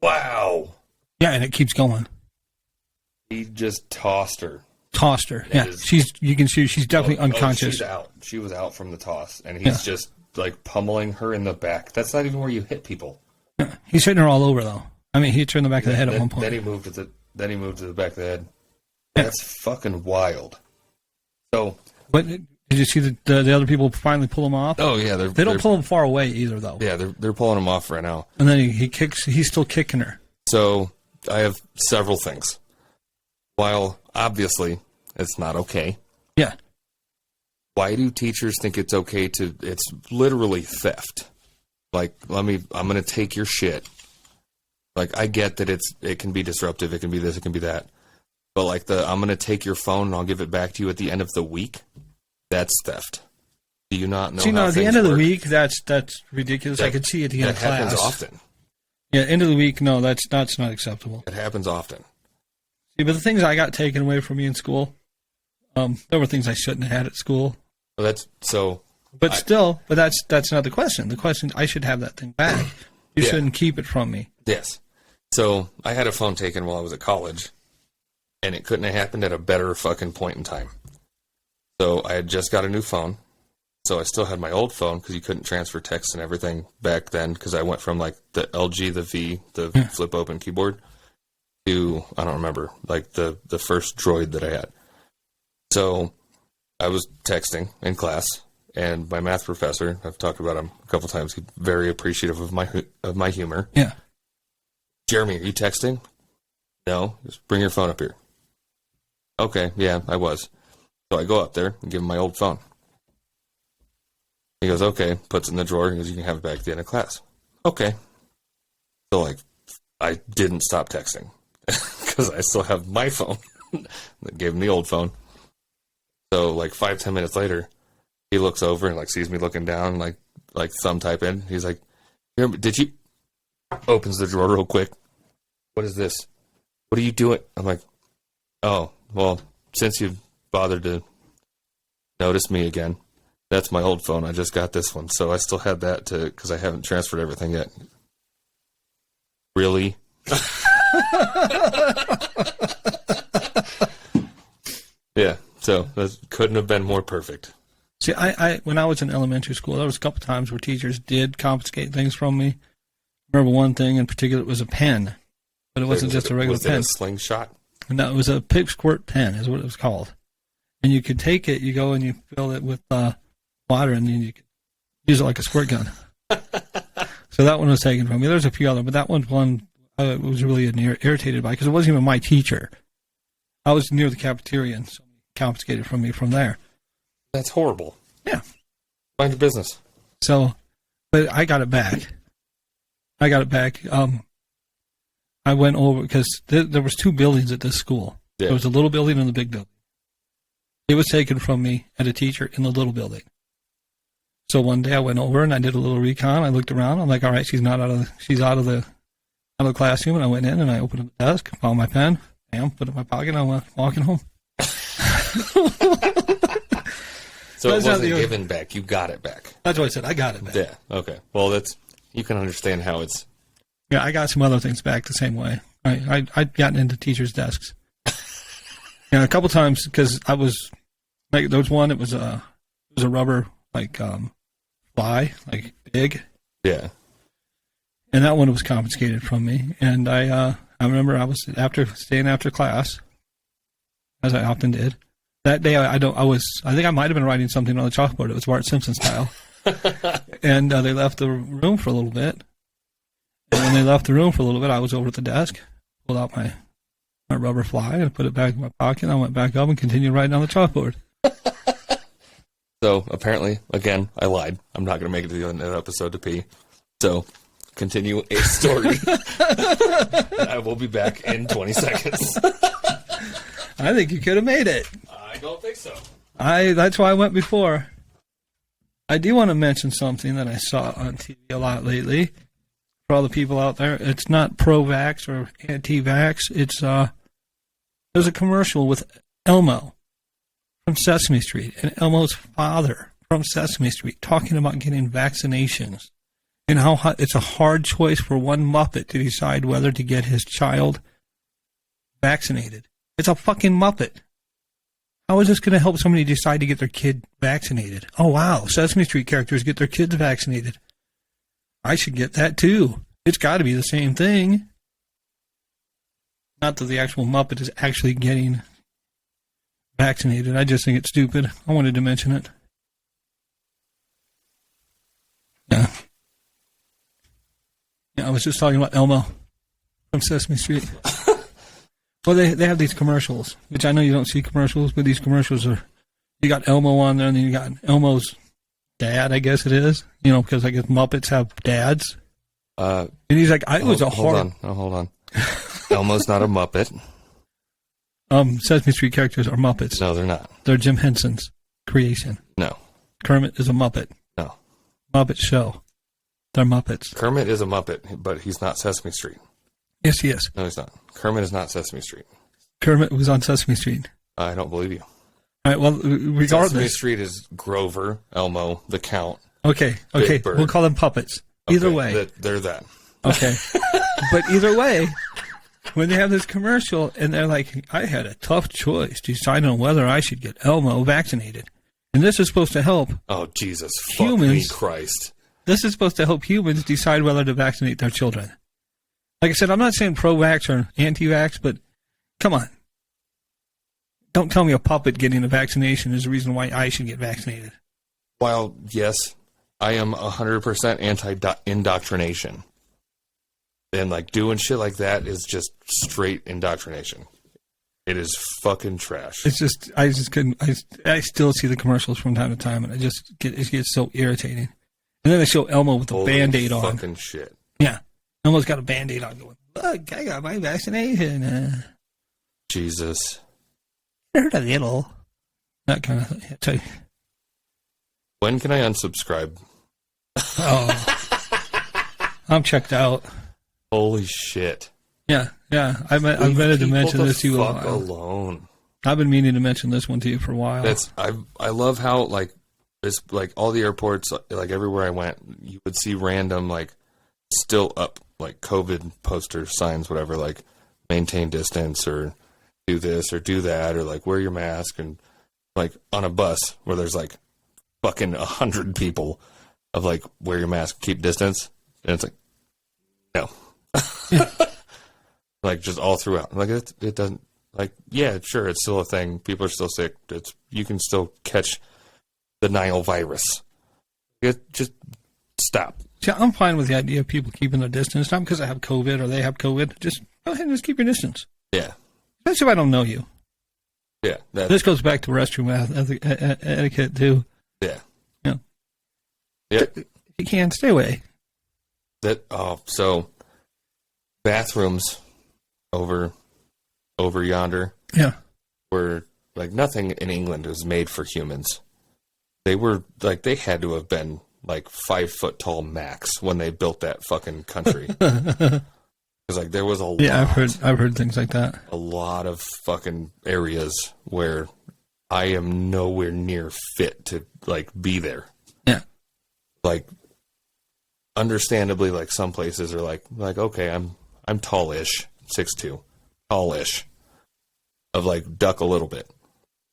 Wow.
Yeah, and it keeps going.
He just tossed her.
Tossed her. Yeah, you can see she's definitely unconscious.
She's out. She was out from the toss, and he's just like pummeling her in the back. That's not even where you hit people.
Yeah. He's hitting her all over though. I mean, he hit her in the back of the head at one point.
Then he moved to the back of the head. That's fucking wild. So,
but did you see the other people finally pull him off?
Oh yeah,
they don't pull him far away either though.
Yeah, they're pulling him off right now.
And then he kicks. He's still kicking her.
So I have several things. While obviously it's not okay.
Yeah.
Why do teachers think it's okay to? It's literally theft. Like, I'm going to take your shit. Like, I get that it can be disruptive. It can be this. It can be that. But like I'm going to take your phone and I'll give it back to you at the end of the week. That's theft. Do you not know?
See,
how
no, at the
things
end of the
work?
week, that's ridiculous. I could see at the end of class.
That happens often.
Yeah, end of the week, no, that's not acceptable.
It happens often.
See, but the things I got taken away from me in school, there were things I shouldn't have had at school.
Well, that's so.
But that's not the question. The question, I should have that thing back. You shouldn't keep it from me.
Yes. So I had a phone taken while I was at college, and it couldn't have happened at a better fucking point in time. So I had just got a new phone. So I still had my old phone because you couldn't transfer text and everything back then because I went from like the LG, the V, the flip open keyboard to, I don't remember, like the first Droid that I had. So I was texting in class, and my math professor, I've talked about him a couple times, he's very appreciative of my humor.
Yeah.
Jeremy, are you texting? No. Just bring your phone up here. Okay, yeah, I was. So I go up there and give him my old phone. He goes, okay, puts it in the drawer. He goes, you can have it back at the end of class. Okay. So, like, I didn't stop texting because I still have my phone. I gave him the old phone. So, like, 5-10 minutes later, he looks over and, like, sees me looking down, like thumb type in. He's like, here, did you... Opens the drawer real quick. What is this? What are you doing? I'm like, oh, well, since you've bothered to notice me again, that's my old phone. I just got this one. So I still had that because I haven't transferred everything yet. Really? Yeah. So that couldn't have been more perfect.
See, I when I was in elementary school, there was a couple times where teachers did confiscate things from me. I remember one thing in particular, it was a pen, but it wasn't just a regular pen.
Was it a slingshot?
No, it was a pig squirt pen is what it was called. And you could take it, you go and you fill it with water, and then you could use it like a squirt gun. So that one was taken from me. There's a few other, but that one's one I was really irritated by because it wasn't even my teacher. I was near the cafeteria, and so confiscated from me from there.
That's horrible.
Yeah.
Mind your business.
So, but I got it back. I went over because there was two buildings at this school. Yeah. There was a little building and the big building. It was taken from me at a teacher in the little building. So one day I went over and I did a little recon. I looked around. I'm like, all right, she's out of the classroom. And I went in and I opened up the desk, found my pen, put it in my pocket, and I went walking home.
So it wasn't given back. You got it back.
That's what I said. I got it back.
Yeah. Okay. Well, you can understand how it's.
Yeah, I got some other things back the same way. I'd gotten into teachers' desks. A couple times because I was like, there was one. It was a rubber fly, like big.
Yeah.
And that one was confiscated from me. And I remember I was staying after class, as I often did. That day I think I might have been writing something on the chalkboard. It was Bart Simpson style. And they left the room for a little bit. And when they left the room for a little bit, I was over at the desk, pulled out my rubber fly and put it back in my pocket. And I went back up and continued writing on the chalkboard.
So apparently, again, I lied. I'm not going to make it to the end of the episode to pee. So continue a story. I will be back in 20 seconds.
I think you could have made it.
I don't think so.
That's why I went before. I do want to mention something that I saw on TV a lot lately. For all the people out there, it's not pro-vax or anti-vax. It's there's a commercial with Elmo from Sesame Street and Elmo's father from Sesame Street talking about getting vaccinations And how it's a hard choice for one Muppet to decide whether to get his child vaccinated. It's a fucking Muppet. How is this going to help somebody decide to get their kid vaccinated? Oh, wow. Sesame Street characters get their kids vaccinated. I should get that too. It's got to be the same thing. Not that the actual Muppet is actually getting vaccinated. I just think it's stupid. I wanted to mention it. Yeah. Yeah, I was just talking about Elmo from Sesame Street. Well, they have these commercials, which I know you don't see commercials, but these commercials are, you got Elmo on there, and then you got Elmo's dad, I guess it is, because I guess Muppets have dads. And he's like,
hold on. Elmo's not a Muppet.
Sesame Street characters are Muppets.
No, they're not.
They're Jim Henson's creation.
No.
Kermit is a Muppet.
No.
Muppet Show. They're Muppets.
Kermit is a Muppet, but he's not Sesame Street.
Yes, he is.
No, he's not. Kermit is not Sesame Street.
Kermit was on Sesame Street.
I don't believe you.
All right, well, regardless.
Sesame Street is Grover, Elmo, the Count.
Okay, we'll call them puppets. Either way.
They're that.
Okay. But either way, when they have this commercial and they're like, I had a tough choice to decide on whether I should get Elmo vaccinated. And this is supposed to help.
Oh, Jesus.
Humans,
fuck me, Christ.
This is supposed to help humans decide whether to vaccinate their children. Like I said, I'm not saying pro-vax or anti-vax, but come on. Don't tell me a puppet getting a vaccination is the reason why I should get vaccinated.
While, yes, I am 100% anti-indoctrination. And, doing shit like that is just straight indoctrination. It is fucking trash.
It's just, I just couldn't, I still see the commercials from time to time, and it gets so irritating. And then they show Elmo with a Band-Aid on.
Fucking shit.
Yeah. Elmo's got a Band-Aid on going, look, I got my vaccination.
Jesus.
Hurt a little. That kind of thing.
When can I unsubscribe?
Oh. I'm checked out.
Holy shit.
Yeah. I've meant to mention this to you.
Fuck alone.
I've been meaning to mention this one to you for a while.
I love how, it's all the airports, everywhere I went, you would see random, still up, COVID poster signs, whatever, maintain distance or do this or do that or wear your mask, and on a bus where there's fucking 100 people of wear your mask, keep distance, and it's no. Just all throughout. It doesn't, yeah, sure, it's still a thing. People are still sick. You can still catch the Nile virus. Just stop.
See, I'm fine with the idea of people keeping their distance, not because I have COVID or they have COVID. Just go ahead and just keep your distance.
Yeah.
Especially if I don't know you.
Yeah.
This goes back to restroom etiquette, too.
Yeah.
Yeah.
Yeah.
If you can, stay away.
So bathrooms over yonder.
Yeah.
Were nothing in England was made for humans. They were they had to have been 5 foot tall max when they built that fucking country. Because there was a lot.
Yeah, I've heard things like that.
A lot of fucking areas where I am nowhere near fit to be there.
Yeah.
Understandably, some places are okay, I'm tallish, 6'2", tallish, of duck a little bit.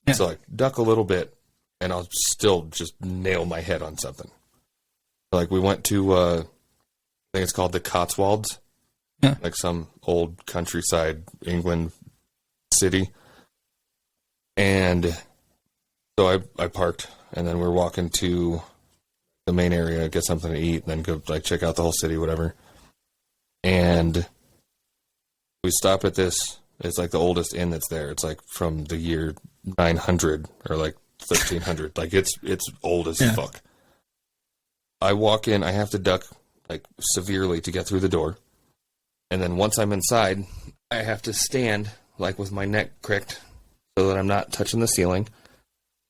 Yeah. So duck a little bit, and I'll still just nail my head on something. We went to, I think it's called the Cotswolds.
Yeah.
Some old countryside England city. And so I parked, and then we're walking to the main area, get something to eat, and then go check out the whole city, whatever. And we stop at this. It's the oldest inn that's there. It's from the year 900 or 1300. It's old as fuck. I walk in. I have to duck severely to get through the door. And then once I'm inside, I have to stand with my neck cricked so that I'm not touching the ceiling.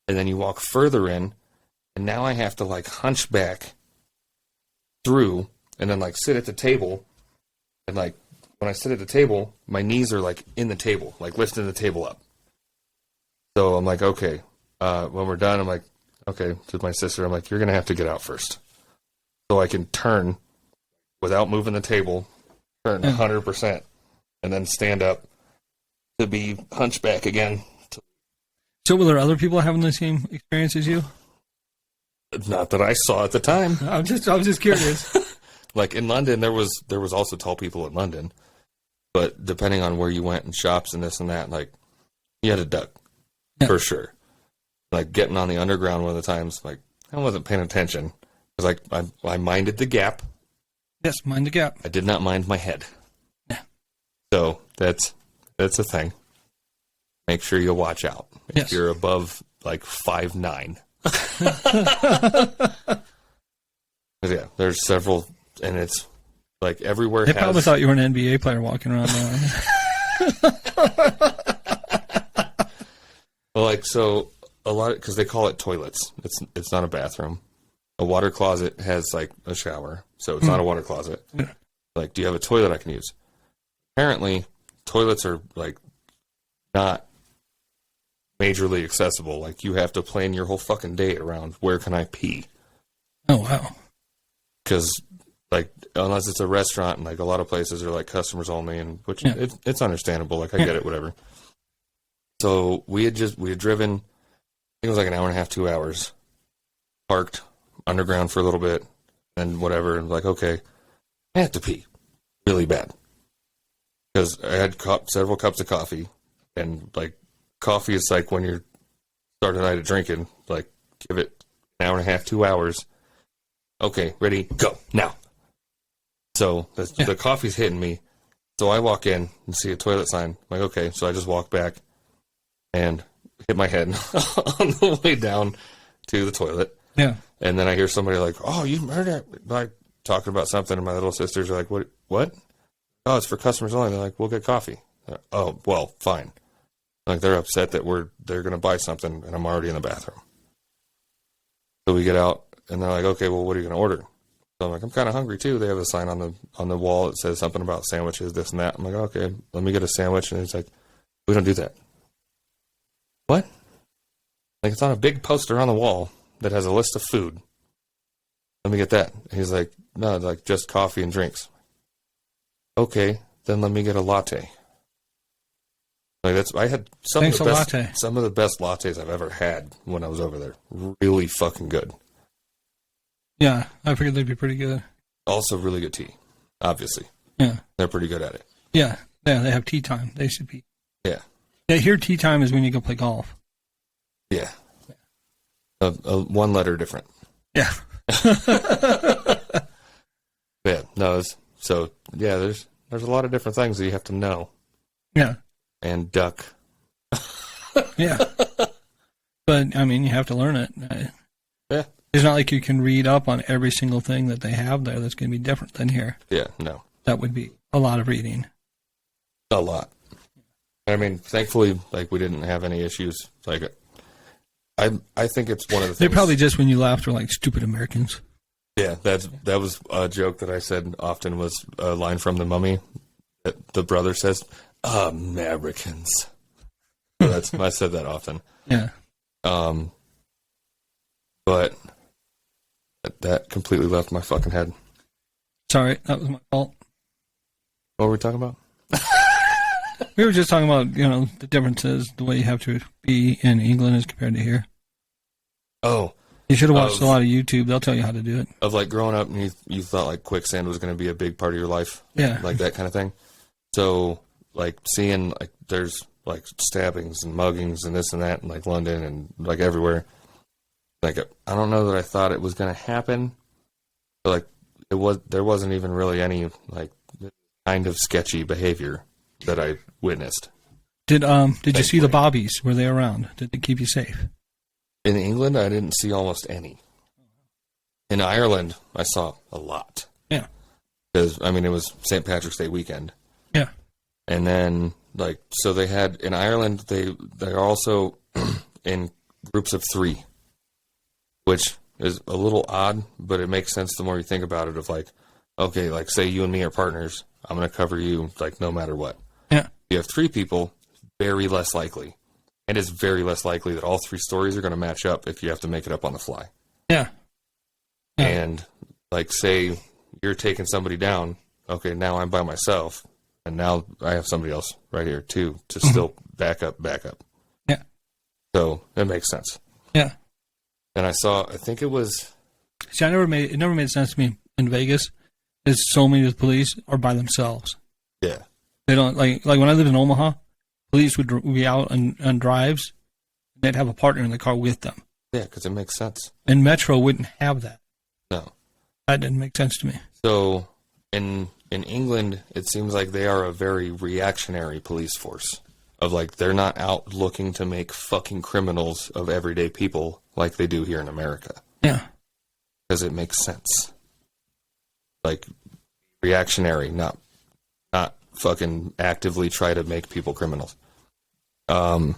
And then you walk further in, and now I have to hunch through and then sit at the table. And when I sit at the table, my knees are in the table, lifting the table up. So I'm okay. When we're done, I'm okay, to my sister, I'm you're going to have to get out first. So I can turn without moving the table, turn 100%, and then stand up to be hunchback again.
So were there other people having the same experience as you?
Not that I saw at the time.
I was just curious.
Like in London, there was also tall people in London, but depending on where you went and shops and this and that, like you had to duck for sure. Like getting on the underground one of the times, like I wasn't paying attention. I was like, I minded the gap.
Yes, mind the gap.
I did not mind my head.
Yeah.
So that's a thing. Make sure you watch out if you're above like 5'9". Yeah, there's several, and it's like everywhere.
They probably thought you were an NBA player walking around now.
Well, like so, a lot because they call it toilets. It's not a bathroom. A water closet has like a shower, so it's not a water closet.
Yeah.
Like, do you have a toilet I can use? Apparently, toilets are like not majorly accessible. Like, you have to plan your whole fucking day around where can I pee.
Oh wow.
Because like unless it's a restaurant, and like a lot of places are like customers only, and which it's understandable. Like I get it, whatever. So we had driven. I think it was like an hour and a half, 2 hours. Parked underground for a little bit, and whatever. And like, okay, I have to pee really bad because I had several cups of coffee, and like coffee is like when you're starting the night of drinking. Like give it an hour and a half, 2 hours. Okay, ready, go now. So the coffee's hitting me. So I walk in and see a toilet sign. I'm like, okay, so I just walk back and hit my head on the way down to the toilet.
Yeah.
And then I hear somebody like, oh, you murdered, like talking about something, and my little sisters are like, what? Oh, it's for customers only. They're like, we'll get coffee. Oh, well, fine. Like they're upset that they're going to buy something, and I'm already in the bathroom. So we get out, and they're like, okay, well, what are you going to order? So I'm like, I'm kind of hungry too. They have a sign on the wall that says something about sandwiches, this and that. I'm like, okay, let me get a sandwich. And he's like, we don't do that. What? Like it's on a big poster on the wall that has a list of food. Let me get that. And he's like, no, like just coffee and drinks. Okay, then let me get a latte. Like I had some of the best lattes I've ever had when I was over there. Really fucking good.
Yeah, I figured they'd be pretty good.
Also really good tea, obviously.
Yeah.
They're pretty good at it.
Yeah, they have tea time. They should be.
Yeah.
Yeah, here tea time is when you go play golf.
Yeah. One letter different.
Yeah.
Yeah, no, so, yeah, there's a lot of different things that you have to know.
Yeah.
And duck.
Yeah. But, I mean, you have to learn it.
Yeah.
It's not like you can read up on every single thing that they have there that's going to be different than here.
Yeah, no.
That would be a lot of reading.
A lot. I mean, thankfully, like, we didn't have any issues. Like, I think it's one of the things.
They probably just, when you laughed, were like, stupid Americans.
Yeah, that was a joke that I said often, was a line from The Mummy that the brother says, Americans. So I said that often.
Yeah.
But that completely left my fucking head.
Sorry, that was my fault.
What were we talking about?
We were just talking about, the differences, the way you have to be in England as compared to here.
Oh.
You should have watched a lot of YouTube. They'll tell you how to do it.
Of like growing up and you thought like quicksand was going to be a big part of your life.
Yeah.
Like that kind of thing. So like seeing like there's like stabbings and muggings and this and that in like London and like everywhere. Like I don't know that I thought it was going to happen. But like there wasn't even really any like kind of sketchy behavior that I witnessed.
Did you see the bobbies? Were they around? Did they keep you safe?
In England, I didn't see almost any. In Ireland, I saw a lot.
Yeah.
Because, I mean, it was St. Patrick's Day weekend.
Yeah.
And then, like, so they had, in Ireland, they're also in groups of 3, which is a little odd, but it makes sense the more you think about it of like, okay, like, say you and me are partners, I'm going to cover you, like, no matter what.
Yeah.
You have 3 people, very less likely. And it's very less likely that all 3 stories are going to match up if you have to make it up on the fly.
Yeah.
And, like, say you're taking somebody down. Okay, now I'm by myself, and now I have somebody else right here too to still back up.
Yeah.
So it makes sense.
Yeah.
And I think it was.
See, it never made sense to me in Vegas. Is so many of the police are by themselves.
Yeah.
They don't like when I lived in Omaha, police would be out on drives, and they'd have a partner in the car with them.
Yeah, because it makes sense.
And Metro wouldn't have that.
No.
That didn't make sense to me.
So in England, it seems like they are a very reactionary police force. Of like, they're not out looking to make fucking criminals of everyday people like they do here in America.
Yeah.
Because it makes sense. Like, reactionary, not fucking actively try to make people criminals. I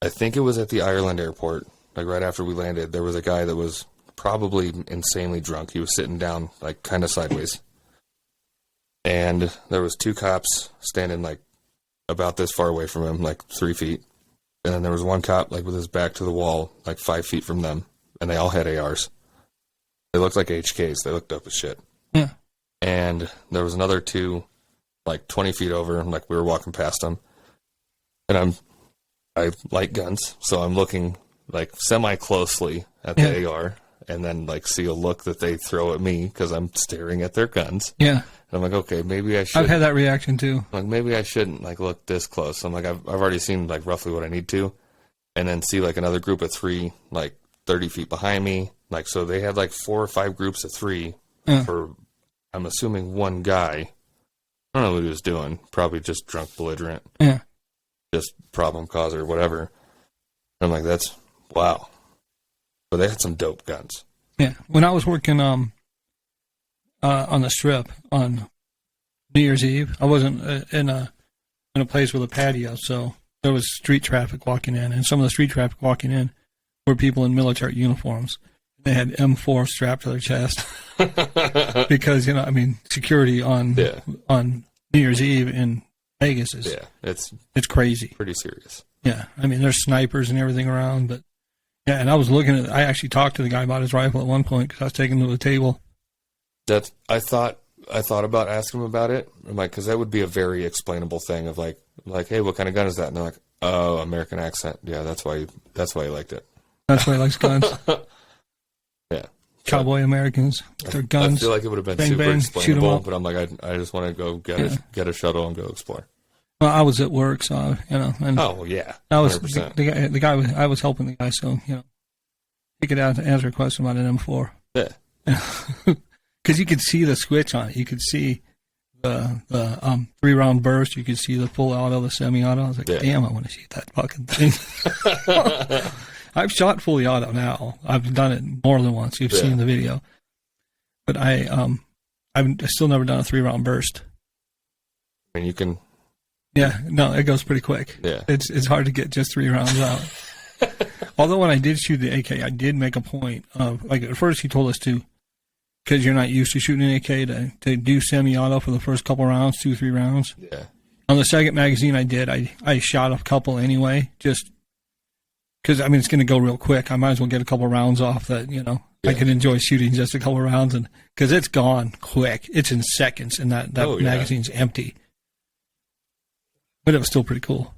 think it was at the Ireland airport, like right after we landed, there was a guy that was probably insanely drunk. He was sitting down, like, kind of sideways. And there was 2 cops standing, like, about this far away from him, like 3 feet. And then there was one cop, like, with his back to the wall, like 5 feet from them. And they all had ARs. They looked like HKs. They looked dope as shit.
Yeah.
And there was another 2, like 20 feet over, like we were walking past them. And I like guns, so I'm looking like semi-closely at the AR, and then like see a look that they throw at me because I'm staring at their guns.
Yeah.
And I'm like, okay, maybe I should.
I've had that reaction too.
Like, maybe I shouldn't like look this close. I'm like, I've already seen like roughly what I need to, and then see like another group of 3, like 30 feet behind me. Like, so they had like 4 or 5 groups of 3 for, I'm assuming, one guy. I don't know what he was doing. Probably just drunk belligerent.
Yeah.
Just problem causer, whatever. And I'm like, that's, wow. But they had some dope guns.
Yeah. When I was working on the strip on New Year's Eve, I wasn't in a place with a patio, so there was street traffic walking in, and some of the street traffic walking in were people in military uniforms. They had M4 strapped to their chest because, you know, I mean, security on New Year's Eve in Vegas is it's crazy,
pretty serious.
Yeah, I mean, there's snipers and everything around, but yeah. And I actually talked to the guy about his rifle at one point because I was taking him to the table. I thought
about asking him about it. I'm like, because that would be a very explainable thing of like, hey, what kind of gun is that? And they're like, oh, American accent. Yeah, that's why he liked it.
That's why he likes guns.
Yeah.
Cowboy Americans with their guns.
I feel like it would have been
bang,
super
bang,
explainable, but I'm like, I just want to go get a shuttle and go explore.
Well, I was at work, so, you know. And
yeah.
I was the guy. I was helping the guy, so, you know, he could answer a question about an M4.
Yeah.
Because you could see the switch on it. You could see the 3-round burst. You could see the full auto, the semi-auto. I was like, damn, I want to shoot that fucking thing. I've shot fully auto now. I've done it more than once. You've seen the video. But I've still never done a 3-round burst.
I mean, you can.
Yeah, no, it goes pretty quick.
Yeah.
It's hard to get just 3 rounds out. Although when I did shoot the AK, I did make a point of, like, at first he told us to, because you're not used to shooting an AK, to do semi-auto for the first couple rounds, 2-3 rounds.
Yeah.
On the second magazine I did, I shot a couple anyway, just because, I mean, it's going to go real quick. I might as well get a couple rounds off that, you know, I can enjoy shooting just a couple rounds, and because it's gone quick. It's in seconds, and that magazine's empty. But it was still pretty cool.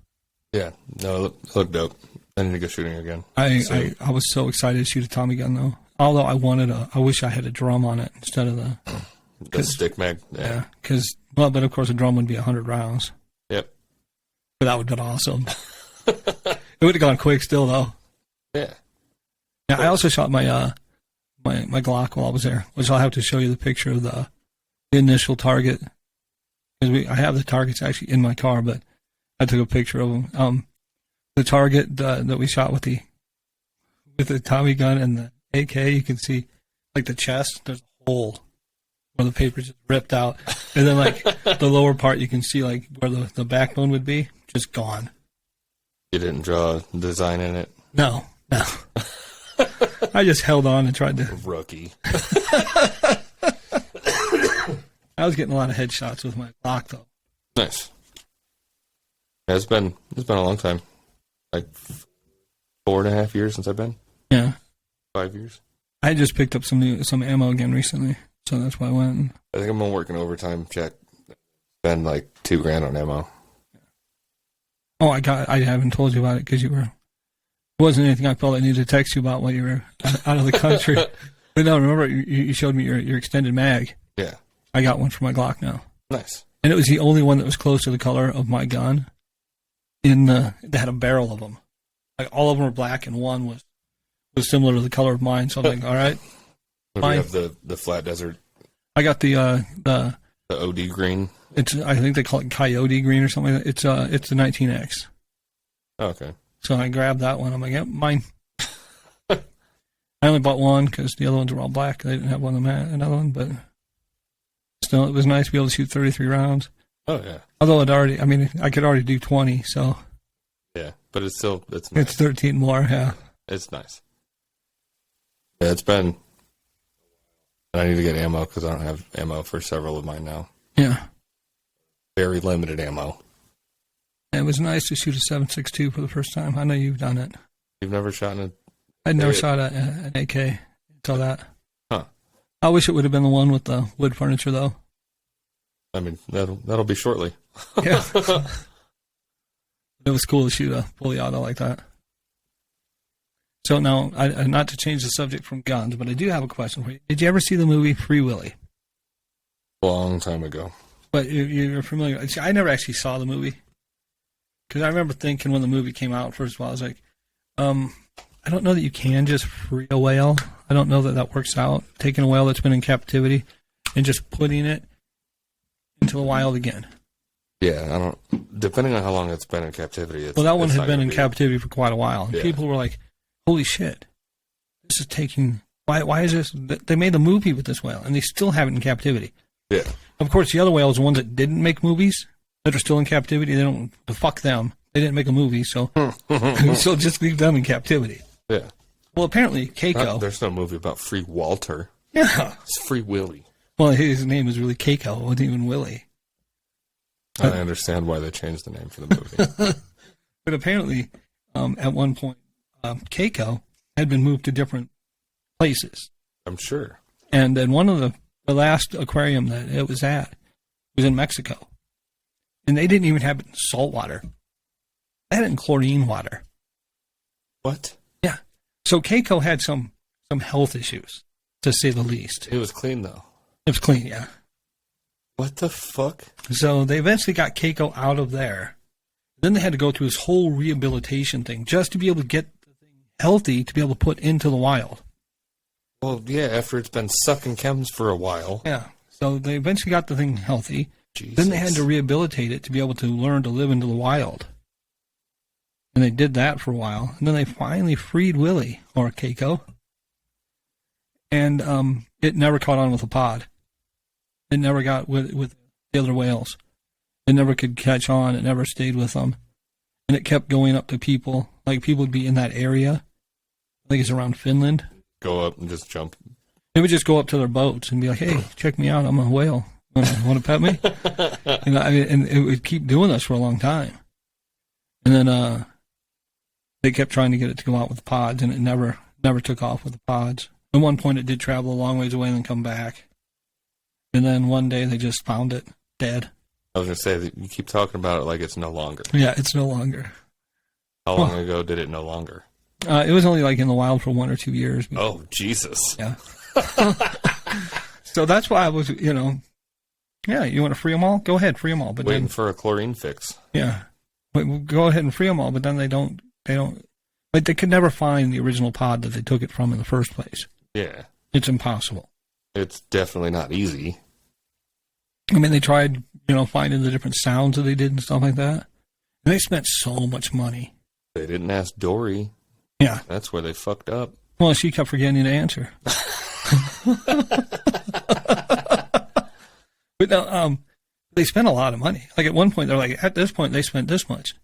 Yeah. No, it looked dope. I need to go shooting again.
I was so excited to shoot a Tommy gun, though. Although I wish I had a drum on it instead of
the stick mag. Yeah.
But of course a drum would be 100 rounds.
Yep.
But that would have been awesome. It would have gone quick still, though.
Yeah.
Yeah. I also shot my my Glock while I was there, which I'll have to show you the picture of the initial target. Because I have the targets actually in my car, but I took a picture of them. The target that we shot with the Tommy gun and the AK, you can see like the chest. There's a hole where the paper's just ripped out, and then like the lower part, you can see like where the backbone would be, just gone.
You didn't draw a design in it?
No. I just held on and tried to.
Rookie.
I was getting a lot of headshots with my Glock though.
Nice. Yeah, it's been a long time. Like 4.5 years since I've been.
Yeah.
5 years.
I just picked up some ammo again recently. So that's why I went.
I think I'm gonna work an overtime check. Spend like $2,000 on ammo.
Oh, I haven't told you about it because it wasn't anything I felt I needed to text you about while you were out of the country. But no, remember you showed me your extended mag.
Yeah.
I got one for my Glock now.
Nice.
And it was the only one that was close to the color of my gun. That had a barrel of them. Like all of them were black, and one was similar to the color of mine. So I'm like, all right.
Do you have the flat desert?
I got the
OD green.
I think they call it Coyote green or something like that. It's the 19X.
Oh, okay.
So I grabbed that one. I'm like, yep, mine. I only bought one because the other ones were all black. They didn't have another one, but still, it was nice to be able to shoot 33 rounds.
Oh yeah.
Although I could already do 20, so.
Yeah, but it's nice.
It's 13 more, yeah.
It's nice. Yeah, it's been. I need to get ammo because I don't have ammo for several of mine now.
Yeah.
Very limited ammo.
And it was nice to shoot a 7.62 for the first time. I know you've done it.
You've never shot in
I'd never shot an AK until that.
Huh.
I wish it would have been the one with the wood furniture, though.
I mean, that'll be shortly.
Yeah. It was cool to shoot a fully auto like that. So now, not to change the subject from guns, but I do have a question for you. Did you ever see the movie Free Willy?
Long time ago.
But you're familiar. See, I never actually saw the movie. Because I remember thinking when the movie came out, first of all, I was like, I don't know that you can just free a whale. I don't know that works out. Taking a whale that's been in captivity and just putting it into the wild again.
Yeah, I don't. Depending on how long it's been in captivity.
Well, that one had been in captivity for quite a while. And
yeah.
People were like, holy shit, this is taking. Why is this? They made the movie with this whale, and they still have it in captivity.
Yeah.
Of course, the other whales, the ones that didn't make movies, that are still in captivity, they don't. Fuck them. They didn't make a movie, so so just leave them in captivity.
Yeah.
Well, apparently, Keiko.
There's no movie about Free Walter.
Yeah.
It's Free Willy.
Well, his name is really Keiko. It wasn't even Willie.
I understand why they changed the name for the movie.
But apparently, at one point, Keiko had been moved to different places.
I'm sure.
And then one of the last aquarium that it was at was in Mexico. And they didn't even have it in salt water. They had it in chlorine water.
What?
Yeah. So Keiko had some health issues, to say the least.
It was clean, though.
It was clean, yeah.
What the fuck?
So they eventually got Keiko out of there. Then they had to go through this whole rehabilitation thing just to be able to get the thing healthy to be able to put into the wild.
Well, yeah, after it's been sucking chems for a while.
Yeah. So they eventually got the thing healthy.
Jesus.
Then they had to rehabilitate it to be able to learn to live into the wild. And they did that for a while. And then they finally freed Willie, or Keiko. And it never caught on with the pod. It never got with the other whales. It never could catch on. It never stayed with them. And it kept going up to people. Like, people would be in that area. I think it's around Finland.
Go up and just jump.
They would just go up to their boats and be like, hey, check me out. I'm a whale. Want to pet me? And it would keep doing this for a long time. And then they kept trying to get it to go out with the pods, and it never took off with the pods. At one point, it did travel a long ways away and then come back. And then one day, they just found it dead.
I was going to say, that you keep talking about it like it's no longer.
Yeah, it's no longer.
How long ago did it no longer?
It was only like in the wild for 1 or 2 years.
Oh, Jesus.
Yeah. So that's why I was, yeah, you want to free them all? Go ahead, free them all. But
waiting for a chlorine fix.
Yeah. Go ahead and free them all, but then they don't, like, they could never find the original pod that they took it from in the first place.
Yeah.
It's impossible.
It's definitely not easy.
I mean, they tried, finding the different sounds that they did and stuff like that. And they spent so much money.
They didn't ask Dory.
Yeah.
That's where they fucked up.
Well, she kept forgetting to answer. But no, they spent a lot of money. Like, at one point, they're like, at this point, they spent this much.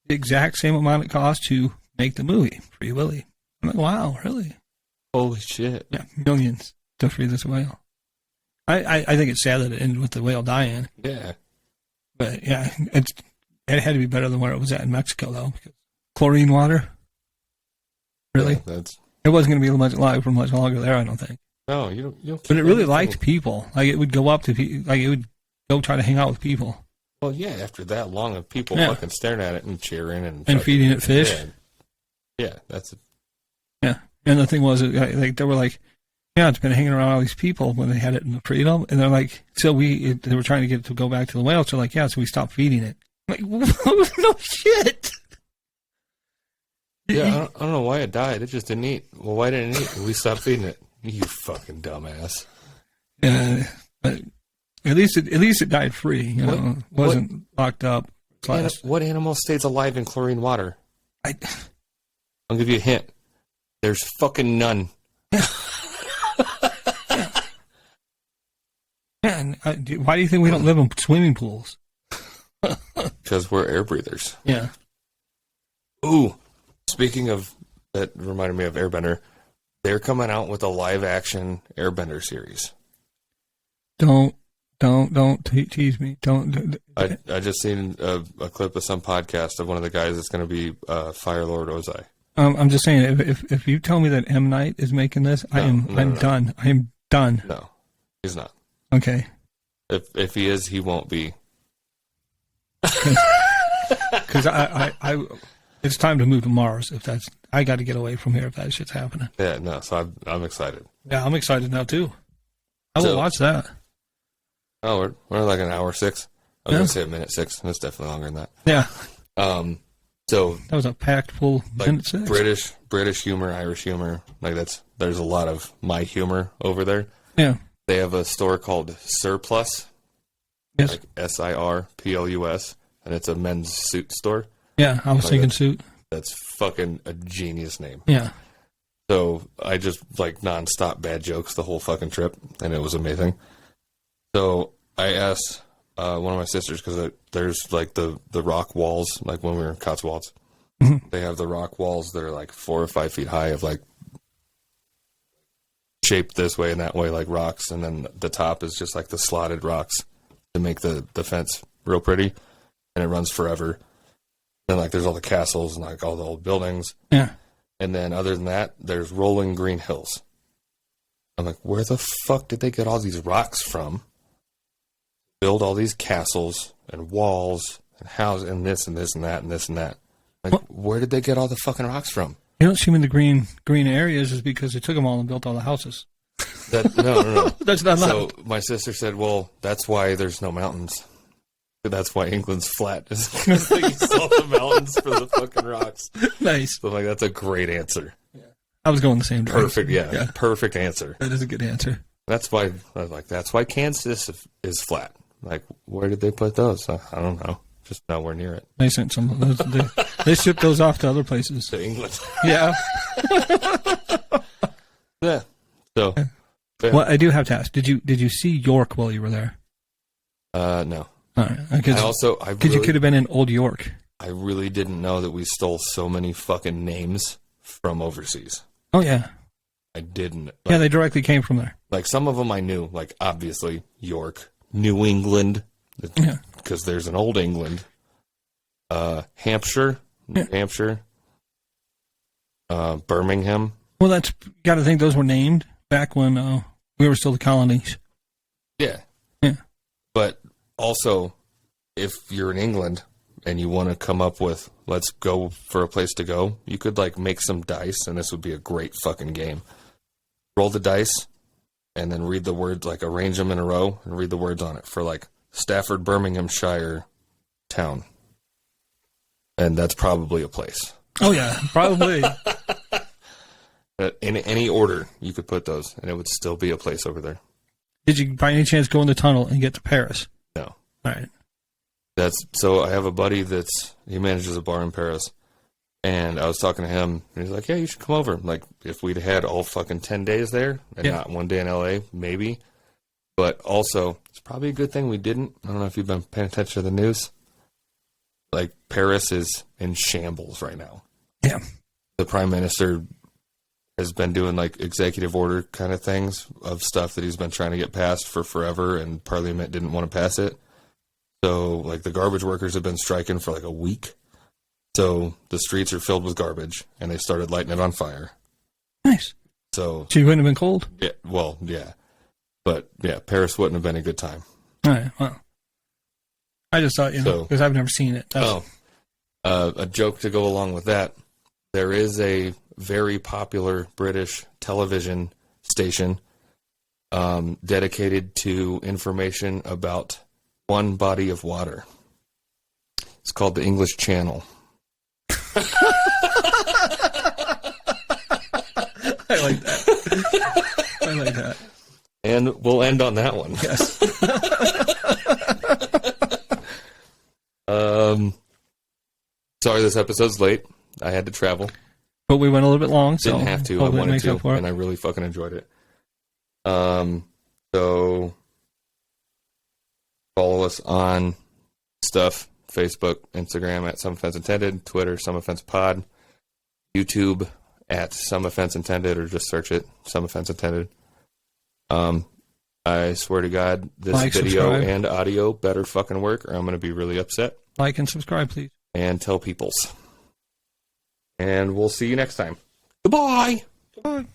The exact same amount it cost to make the movie, Free Willy. I'm like, wow, really?
Holy shit.
Yeah, millions to free this whale. I think it's sad that it ended with the whale dying.
Yeah.
But, yeah, it had to be better than where it was at in Mexico, though. Because chlorine water? Really?
Yeah,
It wasn't going to be much alive for much longer there, I don't think.
No, you don't.
But it really
anything.
liked people. Like it would go up to people. Like it would go try to hang out with people.
Well, yeah. After that long of people
Yeah.
fucking staring at it and cheering and
And feeding it fish.
Yeah, that's it.
Yeah. And the thing was, like they were like, yeah, it's been hanging around all these people when they had it in the freedom, and they're like, so they were trying to get it to go back to the whales. So like, yeah, so we stopped feeding it. I'm like, no shit.
Yeah, I don't know why it died. It just didn't eat. Well, why didn't it eat? We stopped feeding it. You fucking dumbass.
Yeah, but at least it died free. You know, it wasn't locked up.
What animal stays alive in chlorine water?
I,
I'll give you a hint. There's fucking none.
man, why do you think we don't live in swimming pools?
Because we're air breathers.
Yeah.
Ooh, speaking of, that reminded me of Airbender. They're coming out with a live action Airbender series.
Don't tease me. Don't.
I just seen a clip of some podcast of one of the guys that's going to be Fire Lord Ozai.
I'm just saying, if you tell me that M. Night is making this, I'm done. I am done.
No, he's not.
Okay.
If he is, he won't be.
Because I it's time to move to Mars. I got to get away from here if that shit's happening.
Yeah, no. So I'm excited.
Yeah, I'm excited now too. I will watch that.
Oh, we're like an hour 6. I was gonna say a minute 6. It's definitely longer than that.
Yeah.
So
that was a packed full
like
minute 6.
British humor, Irish humor. Like there's a lot of my humor over there.
Yeah.
They have a store called Surplus.
Yes.
Like SIRPLUS, and it's a men's suit store.
Yeah, I was thinking suit.
That's fucking a genius name.
Yeah.
So I just like nonstop bad jokes the whole fucking trip, and it was amazing. So I asked one of my sisters, because there's like the rock walls, like when we were in Cotswolds.
Mm-hmm.
They have the rock walls that are like 4 or 5 feet high, of like shaped this way and that way, like rocks, and then the top is just like the slotted rocks to make the fence real pretty, and it runs forever. And like there's all the castles and like all the old buildings.
Yeah.
And then other than that, there's rolling green hills. I'm like, where the fuck did they get all these rocks from? Build all these castles and walls and houses and this and this and that and this and that. Like, where did they get all the fucking rocks from?
You don't see them in the green areas is because they took them all and built all the houses.
No.
That's not
So my sister said, well, that's why there's no mountains. That's why England's flat. Is because they use all the mountains for the fucking rocks.
Nice.
So I'm like, that's a great answer.
I was going the same direction.
Perfect, yeah. Perfect answer.
That is a good answer.
That's why I was like, that's why Kansas is flat. Like, where did they put those? I don't know. Just nowhere near it.
They sent some. They shipped those off to other places.
To England.
Yeah.
Yeah. So. Yeah.
Well, I do have to ask. Did you see York while you were there?
No.
All right. Because you could have been in Old York.
I really didn't know that we stole so many fucking names from overseas.
Oh yeah.
I didn't.
Yeah, they directly came from there.
Like some of them I knew. Like obviously York, New England.
Yeah.
Because there's an Old England. Hampshire, New Hampshire. Birmingham.
Well, you got to think those were named back when we were still the colonies.
Yeah.
Yeah.
But also, if you're in England and you want to come up with, let's go for a place to go, you could like make some dice, and this would be a great fucking game. Roll the dice, and then read the words, like arrange them in a row, and read the words on it for like Stafford, Birminghamshire town. And that's probably a place.
Oh yeah, probably.
In any order, you could put those, and it would still be a place over there.
Did you by any chance go in the tunnel and get to Paris?
No.
All right.
So I have a buddy he manages a bar in Paris, and I was talking to him, and he's like, yeah, you should come over. Like, if we'd had all fucking 10 days there, and not one day in LA, maybe. But also, it's probably a good thing we didn't. I don't know if you've been paying attention to the news. Like, Paris is in shambles right now.
Yeah.
The Prime Minister has been doing, like, executive order kind of things of stuff that he's been trying to get passed for forever, and Parliament didn't want to pass it. So, like, the garbage workers have been striking for, like, a week. So, the streets are filled with garbage, and they started lighting it on fire.
Nice.
So
She wouldn't have been cold?
yeah, well, yeah, but yeah, Paris wouldn't have been a good time.
All right, well. I just thought, because I've never seen it.
A joke to go along with that. There is a very popular British television station dedicated to information about one body of water. It's called the English Channel.
I like that. I like that.
And we'll end on that one.
Yes.
Sorry this episode's late. I had to travel.
But we went a little bit long, so
Didn't have to. I
hopefully it
wanted
makes
to,
up for it.
and I really fucking enjoyed it. So follow us on stuff: Facebook, Instagram at Some Offense Intended, Twitter Some Offense Pod, YouTube at Some Offense Intended, or just search it Some Offense Intended. I swear to God, this video
subscribe.
and audio better fucking work, or I'm going to be really upset.
Like and subscribe, please.
And tell peoples. And we'll see you next time. Goodbye.
Goodbye.